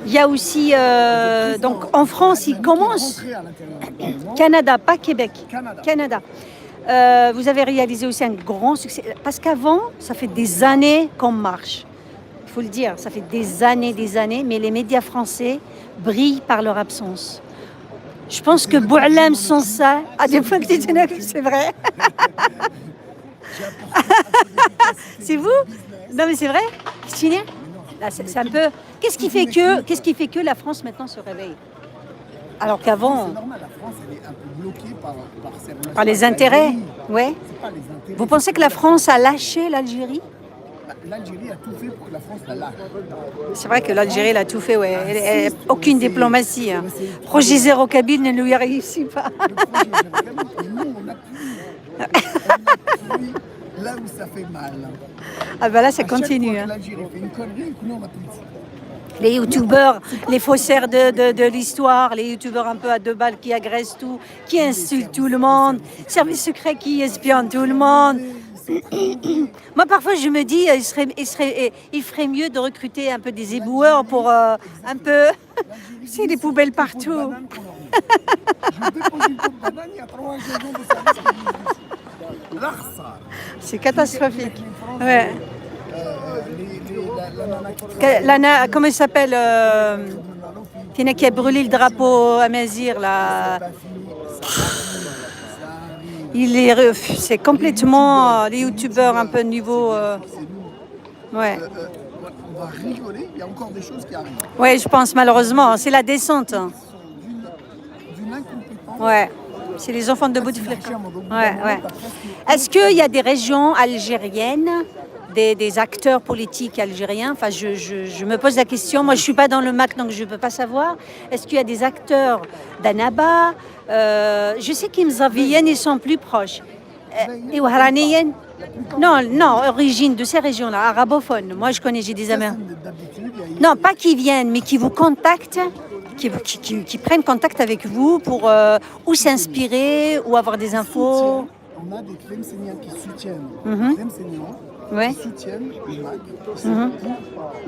B: Il y a aussi, donc en France, il commence.
H: Rentré à l'intérieur du Parlement.
B: Canada, pas Québec.
H: Canada.
B: Canada. Vous avez réalisé aussi un grand succès. Parce qu'avant, ça fait des années qu'on marche. Il faut le dire, ça fait des années, mais les médias français brillent par leur absence. Je pense que Boualem sans ça, à des fois que tu étais là, c'est vrai. C'est vous? Non mais c'est vrai, Christine. Là, c'est un peu. Qu'est-ce qui fait que la France maintenant se réveille? Alors qu'avant,
H: C'est normal, la France, elle est un peu bloquée par
B: par les intérêts,
H: l'Algérie.
B: ouais.
H: C'est pas les intérêts.
B: Vous pensez que la France a lâché l'Algérie?
H: L'Algérie a tout fait pour que la France la lâche.
B: C'est vrai que l'Algérie elle a tout fait, ouais. Elle aucune diplomatie. Hein. Projet zéro Kabyle ne lui a réussi pas.
H: Le projet, nous, on appuie là où ça fait mal.
B: Ah ben là, ça
H: À chaque fois
B: continue.
H: que
B: Hein.
H: l'Algérie fait une connerie, nous, on appuie dessus.
B: Les youtubeurs, les faussaires de l'histoire, les youtubeurs un peu à deux balles qui agressent tout, qui insultent tout le monde, services secrets qui espionnent tout le monde. Moi, parfois, je me dis, il ferait mieux de recruter un peu des éboueurs pour un peu. C'est des poubelles partout.
H: Je dépose une coupe de banane, il y a 3 secondes de service public. L'Arsar.
B: C'est catastrophique. Ouais.
H: La nana qui
B: Comment il s'appelle Tina qui a brûlé le drapeau à Mazir, là. C'est complètement les youtubeurs un peu niveau. Ouais.
H: on va rigoler, il y a encore des choses qui arrivent.
B: Ouais, je pense malheureusement, c'est la descente.
H: D'une incompétence.
B: Ouais. C'est les enfants de Bouteflika. Ouais, ouais. Est-ce qu'il y a des régions algériennes, des acteurs politiques algériens? Enfin, je me pose la question. Moi, je suis pas dans le MAC, donc je peux pas savoir. Est-ce qu'il y a des acteurs d'Annaba? Je sais qu'Imzaviyen, ils sont plus proches. Et Ouharaniyen? Non, origine de ces régions-là, arabophones. Moi, je connais, j'ai des amis.
H: D'habitude, il y a-
B: Non, pas qui viennent, mais qui vous contactent, qui prennent contact avec vous pour ou s'inspirer ou avoir des infos.
H: On a des Tlemceniens qui soutiennent
B: Mhm.
H: les Tlemceniens,
B: Ouais.
H: qui soutiennent le MAC, qui sont
B: Mhm.
H: pour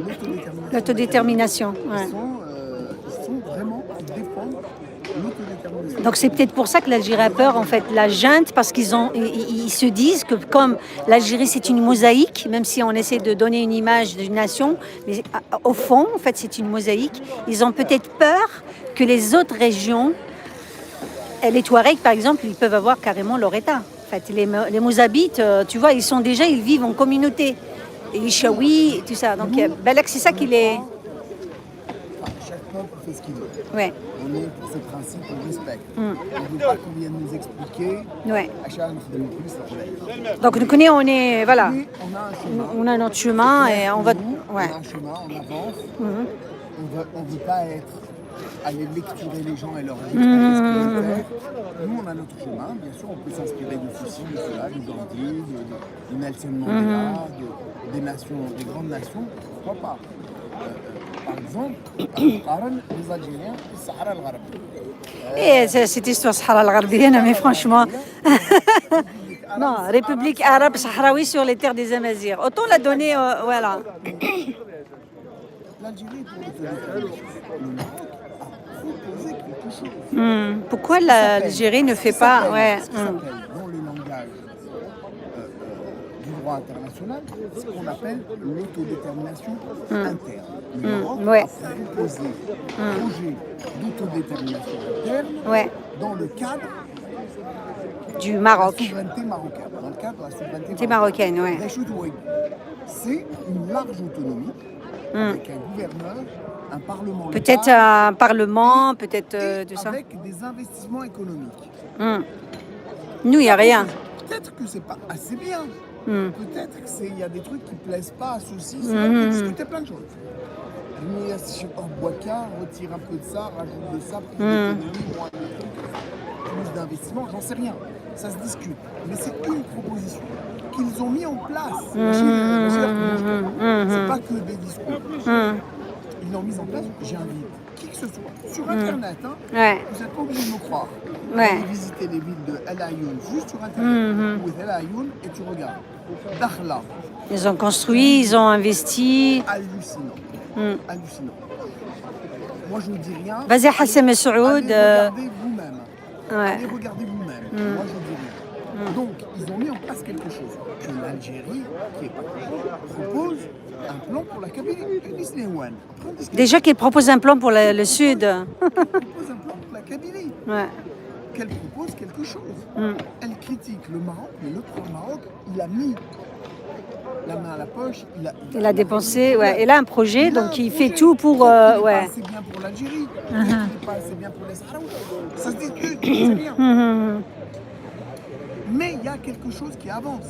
H: l'autodétermination.
B: L'autodétermination. Ouais.
H: Ils sont vraiment, ils défendent l'autodétermination.
B: Donc c'est peut-être pour ça que l'Algérie a peur, en fait, la junte, parce qu'ils se disent que comme l'Algérie c'est une mosaïque, même si on essaie de donner une image d'une nation, mais au fond, en fait, c'est une mosaïque. Ils ont peut-être peur que les autres régions, et les Touaregs par exemple, ils peuvent avoir carrément leur État. En fait, les Mozabites, tu vois, ils vivent en communauté. Et les Chaouis, et tout ça. Donc, Balak, c'est ça qu'il est.
H: Enfin, chaque peuple fait ce qu'il veut.
B: Ouais,
H: On est pour ces principes, on respecte.
B: Mm.
H: On ne veut pas qu'on vienne nous expliquer.
B: ouais.
H: Achat, nous donne plus, ça relève.
B: Donc, nous connaissons, on est. Voilà.
H: Mais on a un chemin.
B: On a notre chemin et on va.
H: Nous,
B: Ouais.
H: On a un chemin, on avance.
B: Mhm.
H: On ne veut pas aller lecturer les gens et leur dire ce qu'ils veulent faire. Nous, on a notre chemin. Bien sûr, on peut s'inspirer de ceci, de cela, du Gandhi, de Nelson Mandela, des nations, des grandes nations. Pourquoi pas? Par exemple, les Algériens, le Sahara al-Gharbi.
B: Et cette histoire Sahara al-Gharbienne, mais franchement. Non, République arabe sahraoui sur les terres des Amazirs. Autant la donner, voilà.
H: L'Algérie, pour l'autodétermination, le Maroc a proposé quelque chose.
B: Pourquoi l'Algérie ne fait pas. Ouais.
H: Ce qui s'appelle, dans le langage du droit international, ce qu'on appelle l'autodétermination interne. Le Maroc
B: Ouais.
H: a proposé un projet d'autodétermination interne
B: Ouais.
H: dans le cadre
B: Du
H: de la
B: Maroc.
H: souveraineté marocaine. Dans le cadre de la souveraineté
B: C'est marocaine, ouais.
H: Rachid Ouaïd. C'est une large autonomie avec un gouverneur, un parlement
B: Peut-être
H: local
B: un parlement, peut-être
H: et
B: tout ça.
H: avec des investissements économiques.
B: Nous, il n'y a rien.
H: Peut-être que c'est pas assez bien. Peut-être qu'il y a des trucs qui plaisent pas à ceci. On peut discuter plein de choses. Mais si Bouaka retire un peu de ça, rajoute de ça, plus d'économie, moins de trucs, plus d'investissement, j'en sais rien. Ça se discute. Mais c'est une proposition qu'ils ont mis en place. C'est pas que des discours. Ils l'ont mise en place. J'invite qui que ce soit, sur Internet, hein,
B: Ouais.
H: vous n'êtes pas obligé de me croire.
B: Ouais.
H: Allez visiter les villes de El Ayoun, juste sur Internet, ou El Ayoun, et tu regardes. Dakhla,
B: Ils ont construit, ils ont investi.
H: hallucinant. Hallucinant. Moi, je ne dis rien.
B: Vas-y, Hassan Messoud.
H: Allez regarder vous-même.
B: Ouais.
H: Allez regarder vous-même. Moi, je ne dis rien. Donc, ils ont mis en place quelque chose que l'Algérie, qui est pas propose un plan pour la Kabylie. Après, on discute.
B: Déjà qu'ils proposent un plan pour le Sud.
H: Elle propose un plan pour la Kabylie.
B: Ouais.
H: Qu'elle propose quelque chose. Elle critique le Maroc, mais l'autre Maroc, il a mis la main à la poche.
B: Il a dépensé, ouais. Il a un projet,
H: Il a
B: donc
H: un
B: il fait
H: projet.
B: tout pour.
H: Peut-être qu'il est
B: Ouais.
H: pas assez bien pour l'Algérie. Peut-être qu'il n'est pas assez bien pour les Sahraouis. Ça se discute, c'est bien. Mais il y a quelque chose qui avance.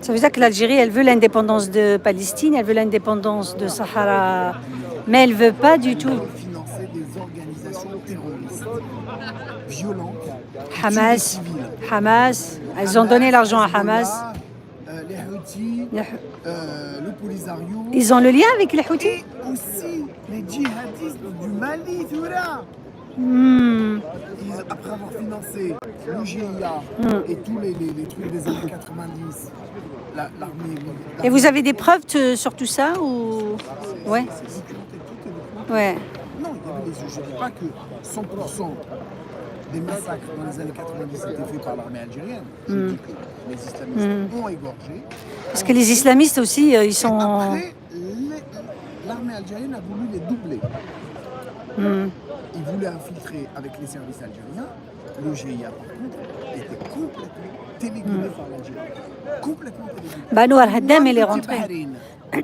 B: Ça veut dire que l'Algérie, elle veut l'indépendance de Palestine, elle veut l'indépendance de Sahara, mais elle veut pas du tout.
H: Financer des organisations terroristes, violentes.
B: Hamas, Hamas, elles ont donné l'argent à Hamas.
H: Les Houthis, le Polisario.
B: Ils ont le lien avec les Houthis.
H: Et aussi les djihadistes du Mali, tu vois. Après avoir financé le GIA et tous les trucs des années 90, l'armée.
B: Et vous avez des preuves sur tout ça ou ouais.
H: C'est documenté, tout est documenté.
B: Ouais.
H: Non, il y avait je ne dis pas que 100% des massacres dans les années 90 étaient faits par l'armée algérienne. Je dis que les islamistes ont égorgé.
B: Parce que les islamistes aussi, ils sont.
H: Après, l'armée algérienne a voulu les doubler. Ils voulaient infiltrer avec les services algériens. Le GIA, par contre, était complètement téléguidé par l'Algérie. Complètement téléguidé.
B: Banour Haddam, il est rentré.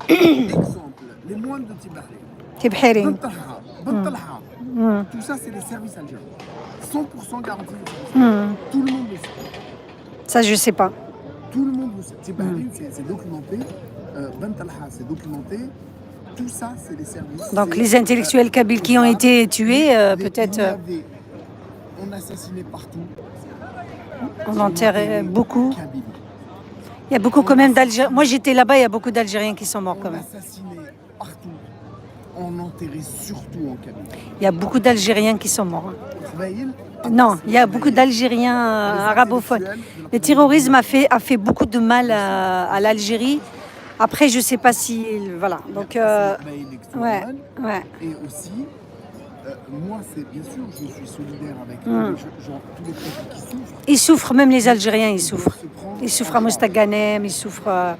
H: Exemple, les moines de Tibahri.
B: Tibhiri.
H: Bentalha. Tout ça, c'est les services algériens. 100% garantis. Tout le monde le sait.
B: Ça, je sais pas.
H: Tout le monde le sait. Tibahri, c'est documenté. Bentalha, c'est documenté. Tout ça, c'est les services.
B: Donc
H: c'est-
B: les intellectuels kabyles qui ont été tués, peut-être.
H: On assassinait partout.
B: On enterrait beaucoup.
H: Kabylie.
B: Il y a beaucoup quand même d'Algériens. Moi, j'étais là-bas, il y a beaucoup d'Algériens qui sont morts quand
H: On
B: même.
H: assassinait partout. On enterrait surtout en Kabylie.
B: Il y a beaucoup d'Algériens qui sont morts.
H: Ismaïl,
B: Non, il y a beaucoup d'Algériens arabophones. Le terrorisme a fait beaucoup de mal à l'Algérie. Après, je ne sais pas si... Voilà. Donc,
H: Ismaïl
B: ouais,
H: Extoman.
B: ouais.
H: Et aussi, moi, c'est bien sûr, je suis solidaire avec tous les peuples qui souffrent.
B: Ils souffrent, même les Algériens, ils souffrent.
H: Se prendre
B: Ils souffrent
H: en
B: à
H: charge.
B: Mostaganem, ils souffrent...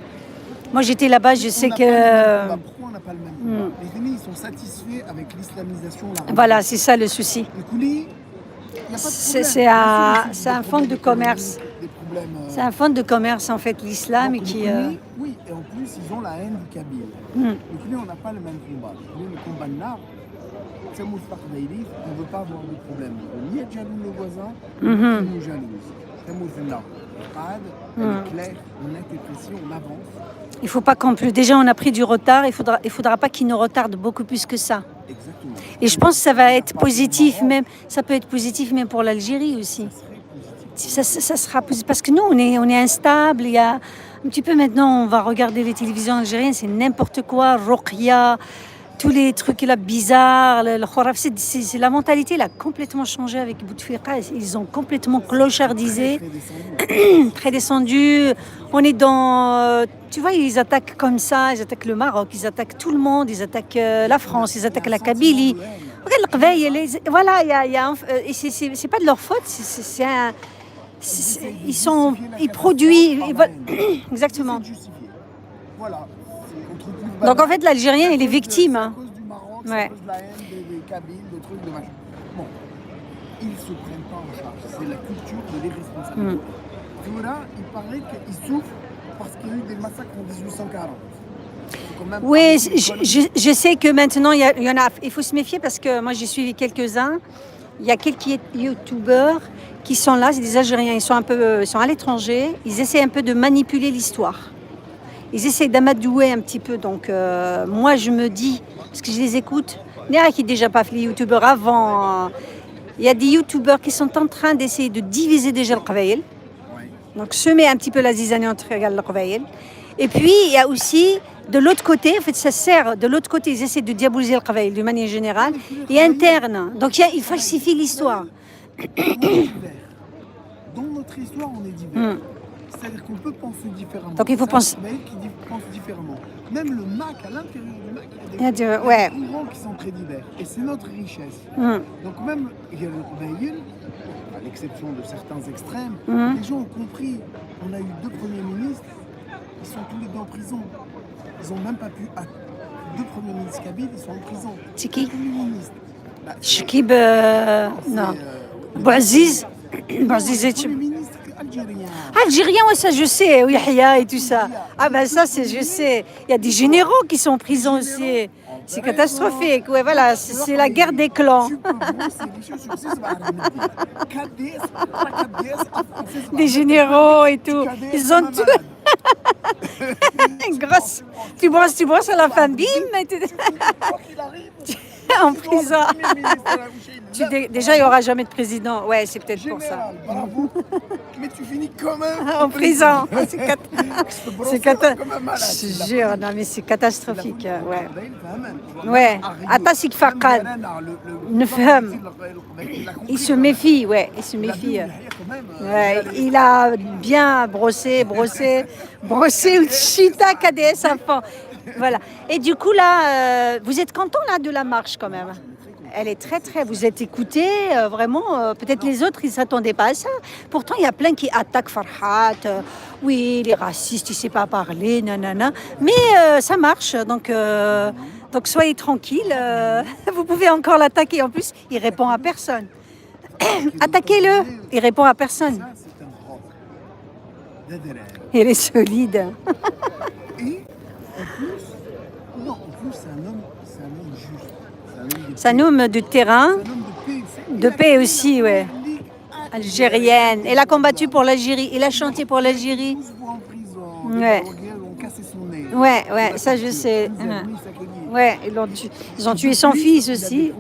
B: Moi, j'étais là-bas, je sais que...
H: Pourquoi on n'a pas le même combat Les ennemis, ils sont satisfaits avec l'islamisation.
B: Voilà, c'est ça le souci.
H: Les coulis, il n'y a pas de
B: C'est
H: problème.
B: c'est un fonds de commerce.
H: Des problèmes,
B: C'est un fonds de commerce, en fait, l'islam,
H: donc,
B: qui...
H: les Koulis, oui, et en plus, ils ont la haine du Kabyle. Les Koulis, on n'a pas le même combat. Le combat de l'art, c'est Moustapha Daïli, on ne veut pas avoir de problème. Ni être jaloux le voisin, ni nous jalouse. C'est Moustapha. Elle est claire, honnête et précis, on avance.
B: Il faut pas qu'on plus. Déjà, on a pris du retard. Il faudra pas qu'il nous retarde beaucoup plus que ça.
H: Exactement.
B: Et je pense que ça va être positif même. Ça peut être positif même pour l'Algérie aussi. Ça sera positif parce que nous, on est instable. Il y a un petit peu maintenant, on va regarder les télévisions algériennes, c'est n'importe quoi. Roqia, tous les trucs là bizarres. Le khoraf, c'est la mentalité, elle a complètement changé avec Bouteflika. Ils ont complètement clochardisé. Très descendu. On est dans... tu vois, ils attaquent comme ça, ils attaquent le Maroc, ils attaquent tout le monde, ils attaquent la France, ils attaquent la Kabylie. Regarde le Qbaïl, voilà, et c'est pas de leur faute, ils produisent... Exactement.
H: Voilà.
B: Donc en fait, l'Algérien, il est victime.
H: À
B: Hein.
H: cause du Maroc,
B: Ouais.
H: à cause de la haine des Kabyles, des trucs, de machin. Bon, ils ne se prennent pas en charge. C'est la culture de l'irresponsabilité. Là, il paraît qu'ils souffrent parce qu'il y a eu des massacres en 1840. Faut quand même
B: Oui,
H: parler d'une
B: je sais que maintenant, il y en a... Il faut se méfier parce que moi, j'ai suivi quelques-uns. Il y a quelques youtubeurs qui sont là, c'est des Algériens, ils sont à l'étranger, ils essaient un peu de manipuler l'histoire. Ils essaient d'amadouer un petit peu. Donc, moi, je me dis, parce que je les écoute, il y a qui déjà pas fait les youtubeurs avant. Il y a des youtubeurs qui sont en train d'essayer de diviser déjà le Qbaïl. Donc, semer un petit peu la zizanie entre le Qbaïl. Et puis, il y a aussi de l'autre côté, en fait, ça sert de l'autre côté. Ils essaient de diaboliser le Qabaïl d'une manière générale et interne. Donc, ils falsifient l'histoire.
H: On est divers. Dans notre histoire, on est divers. C'est-à-dire qu'on peut penser différemment.
B: Donc, il faut penser.
H: Qui pense différemment. Même le MAC, à l'intérieur du MAC, il y a des courants qui sont très divers. Et c'est notre richesse. Donc, même, il y a le Qabaïl, à l'exception de certains extrêmes, les gens ont compris. On a eu 2 premiers ministres, ils sont tous les deux en prison. Ils n'ont même pas pu. 2 premiers ministres kabyles, ils sont en prison.
B: C'est qui?
H: Shkib,
B: non. Bouaziz. Bouaziz et
H: Premier ministre algérien.
B: Algérien, ouais, ça je sais, oui, Yahya et tout ça. Ah ben ça, je sais. Il y a des généraux qui sont en prison aussi. C'est catastrophique. Ouais, voilà, c'est la guerre des clans. Des généraux et tout. Ils ont tout. Grosse. Tu brosses à la fin, bim. En prison. Déjà, il n'y aura jamais de président. Ouais, c'est peut-être pour ça.
H: Bravo. Mais tu finis quand même
B: en prison. C'est catastrophique. Je jure, non, mais c'est catastrophique. Ouais. Ouais. Atasik Fakad. Nefhem. Il se méfie, ouais. Il se méfie. Ouais. Il a bien brossé Chita KDS enfant. Voilà. Et du coup, là, vous êtes content là de la marche quand même? Elle est très, très... Vous êtes écoutés, vraiment. Peut-être les autres, ils ne s'attendaient pas à ça. Pourtant, il y a plein qui attaquent Farhat. Oui, les racistes, il ne sait pas parler, nanana. Mais ça marche. Donc soyez tranquilles. Vous pouvez encore l'attaquer. En plus, il répond à personne. Attaquez-le. Il répond à personne. Il est solide.
H: Et en plus, c'est un homme juste.
B: C'est un homme de terrain, de paix aussi, ouais. Algérienne. Elle a combattu pour l'Algérie, il a chanté pour l'Algérie. Ouais. Ouais, ça je sais. Ouais, ils ont tué son fils aussi.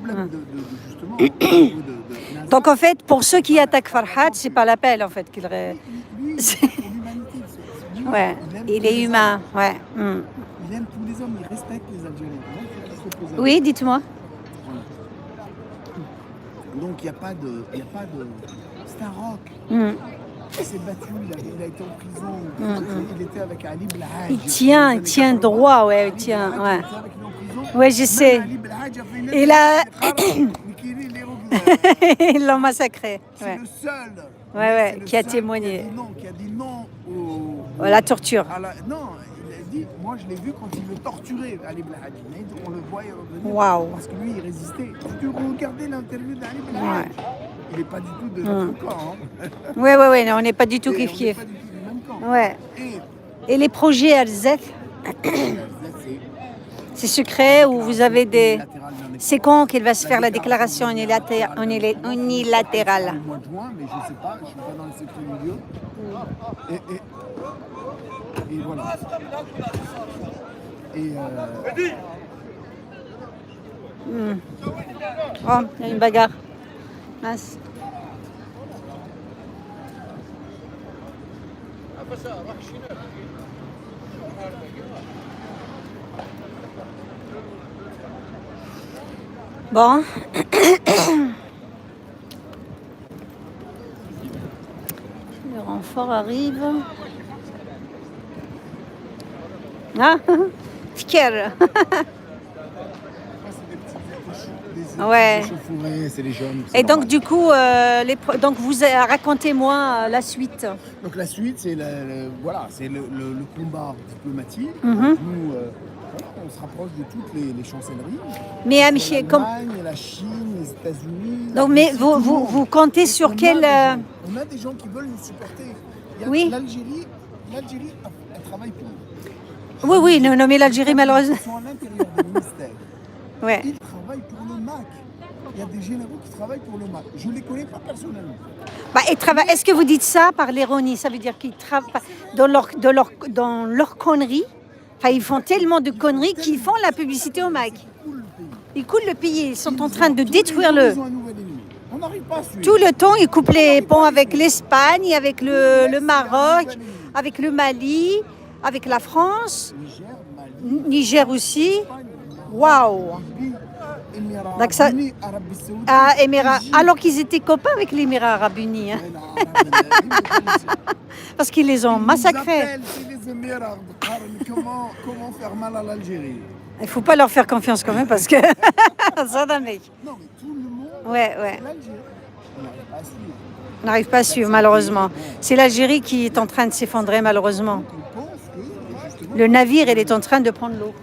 B: Donc en fait, pour ceux qui attaquent Farhat, c'est pas l'appel en fait qu'il. Ouais, il est humain, ouais.
H: Il aime tous les hommes, il respecte les Algériens.
B: Oui, dites-moi.
H: Donc il n'y a pas de... C'est un rock. Il s'est battu, il a été en prison. Il était avec Ali Blahaj.
B: Il tient droit, ouais, il tient, ouais. Ouais, je sais. Il a... Ils l'ont massacré.
H: C'est le seul.
B: Ouais, qui a témoigné.
H: Qui a dit non
B: à la torture.
H: Non, il a dit, moi je l'ai vu quand il veut torturer Ali Blahaj. On le voyait revenir.
B: Waouh.
H: Parce que lui, il résistait. Tu regardais l'interview d'Ali Blahaj. Ouais. Il n'est pas du tout de notre camp.
B: Ouais, non, on n'est pas du tout kiff-kiff. Ouais. Et les projets Alzef, c'est secret ou vous avez des... C'est quand qu'il va se faire la déclaration unilatérale?
H: Au mois de juin, mais je ne sais pas, je ne suis pas dans le secret milieu. Et voilà.
B: Oh, il y a une bagarre. Mince. Bon. Le renfort arrive. Ah, Fiker. Ouais.
H: C'est les jeunes.
B: Et donc du coup, donc vous racontez-moi la suite.
H: Donc la suite, c'est le combat diplomatique.
B: Mm-hmm.
H: Nous, on se rapproche de toutes les chancelleries.
B: Mais
H: l'Allemagne, la Chine, les États-Unis.
B: Donc mais vous comptez sur quel
H: On a des gens qui veulent nous supporter.
B: Oui.
H: L'Algérie, elle travaille pour nous.
B: Oui, non, mais l'Algérie malheureusement.
H: Ils sont à l'intérieur des ministères.
B: Ouais.
H: Ils travaillent pour le MAC. Il y a des généraux qui travaillent pour le MAC. Je ne les connais pas personnellement.
B: Est-ce que vous dites ça par l'ironie? Ça veut dire qu'ils travaillent dans leur connerie. Enfin, ils font tellement de conneries qu'ils font la publicité au MAC. Ils coulent le pays. Ils sont en train de détruire le...
H: On n'arrive pas à suivre.
B: Tout le temps, ils coupent les ponts avec l'Espagne, avec le Maroc, avec le Mali, avec la France.
H: Niger, Mali,
B: Niger aussi. Waouh.
H: Émirats
B: Donc ça-
H: Arabes Unis, Arabie Saoudite.
B: Ah, Émirats. Alors qu'ils étaient copains avec les Émirats Arabes Unis, hein, parce qu'ils les ont massacrés.
H: C'est les Émirats. Comment faire mal à l'Algérie?
B: Il ne faut pas leur faire confiance quand même parce que ça d'un mec.
H: Non, mais tout le monde,
B: Ouais.
H: l'Algérie. On n'arrive pas à suivre.
B: On n'arrive pas à suivre malheureusement. C'est l'Algérie qui est en train de s'effondrer malheureusement.
H: On pense que, justement,
B: Le navire, il est en train de prendre l'eau.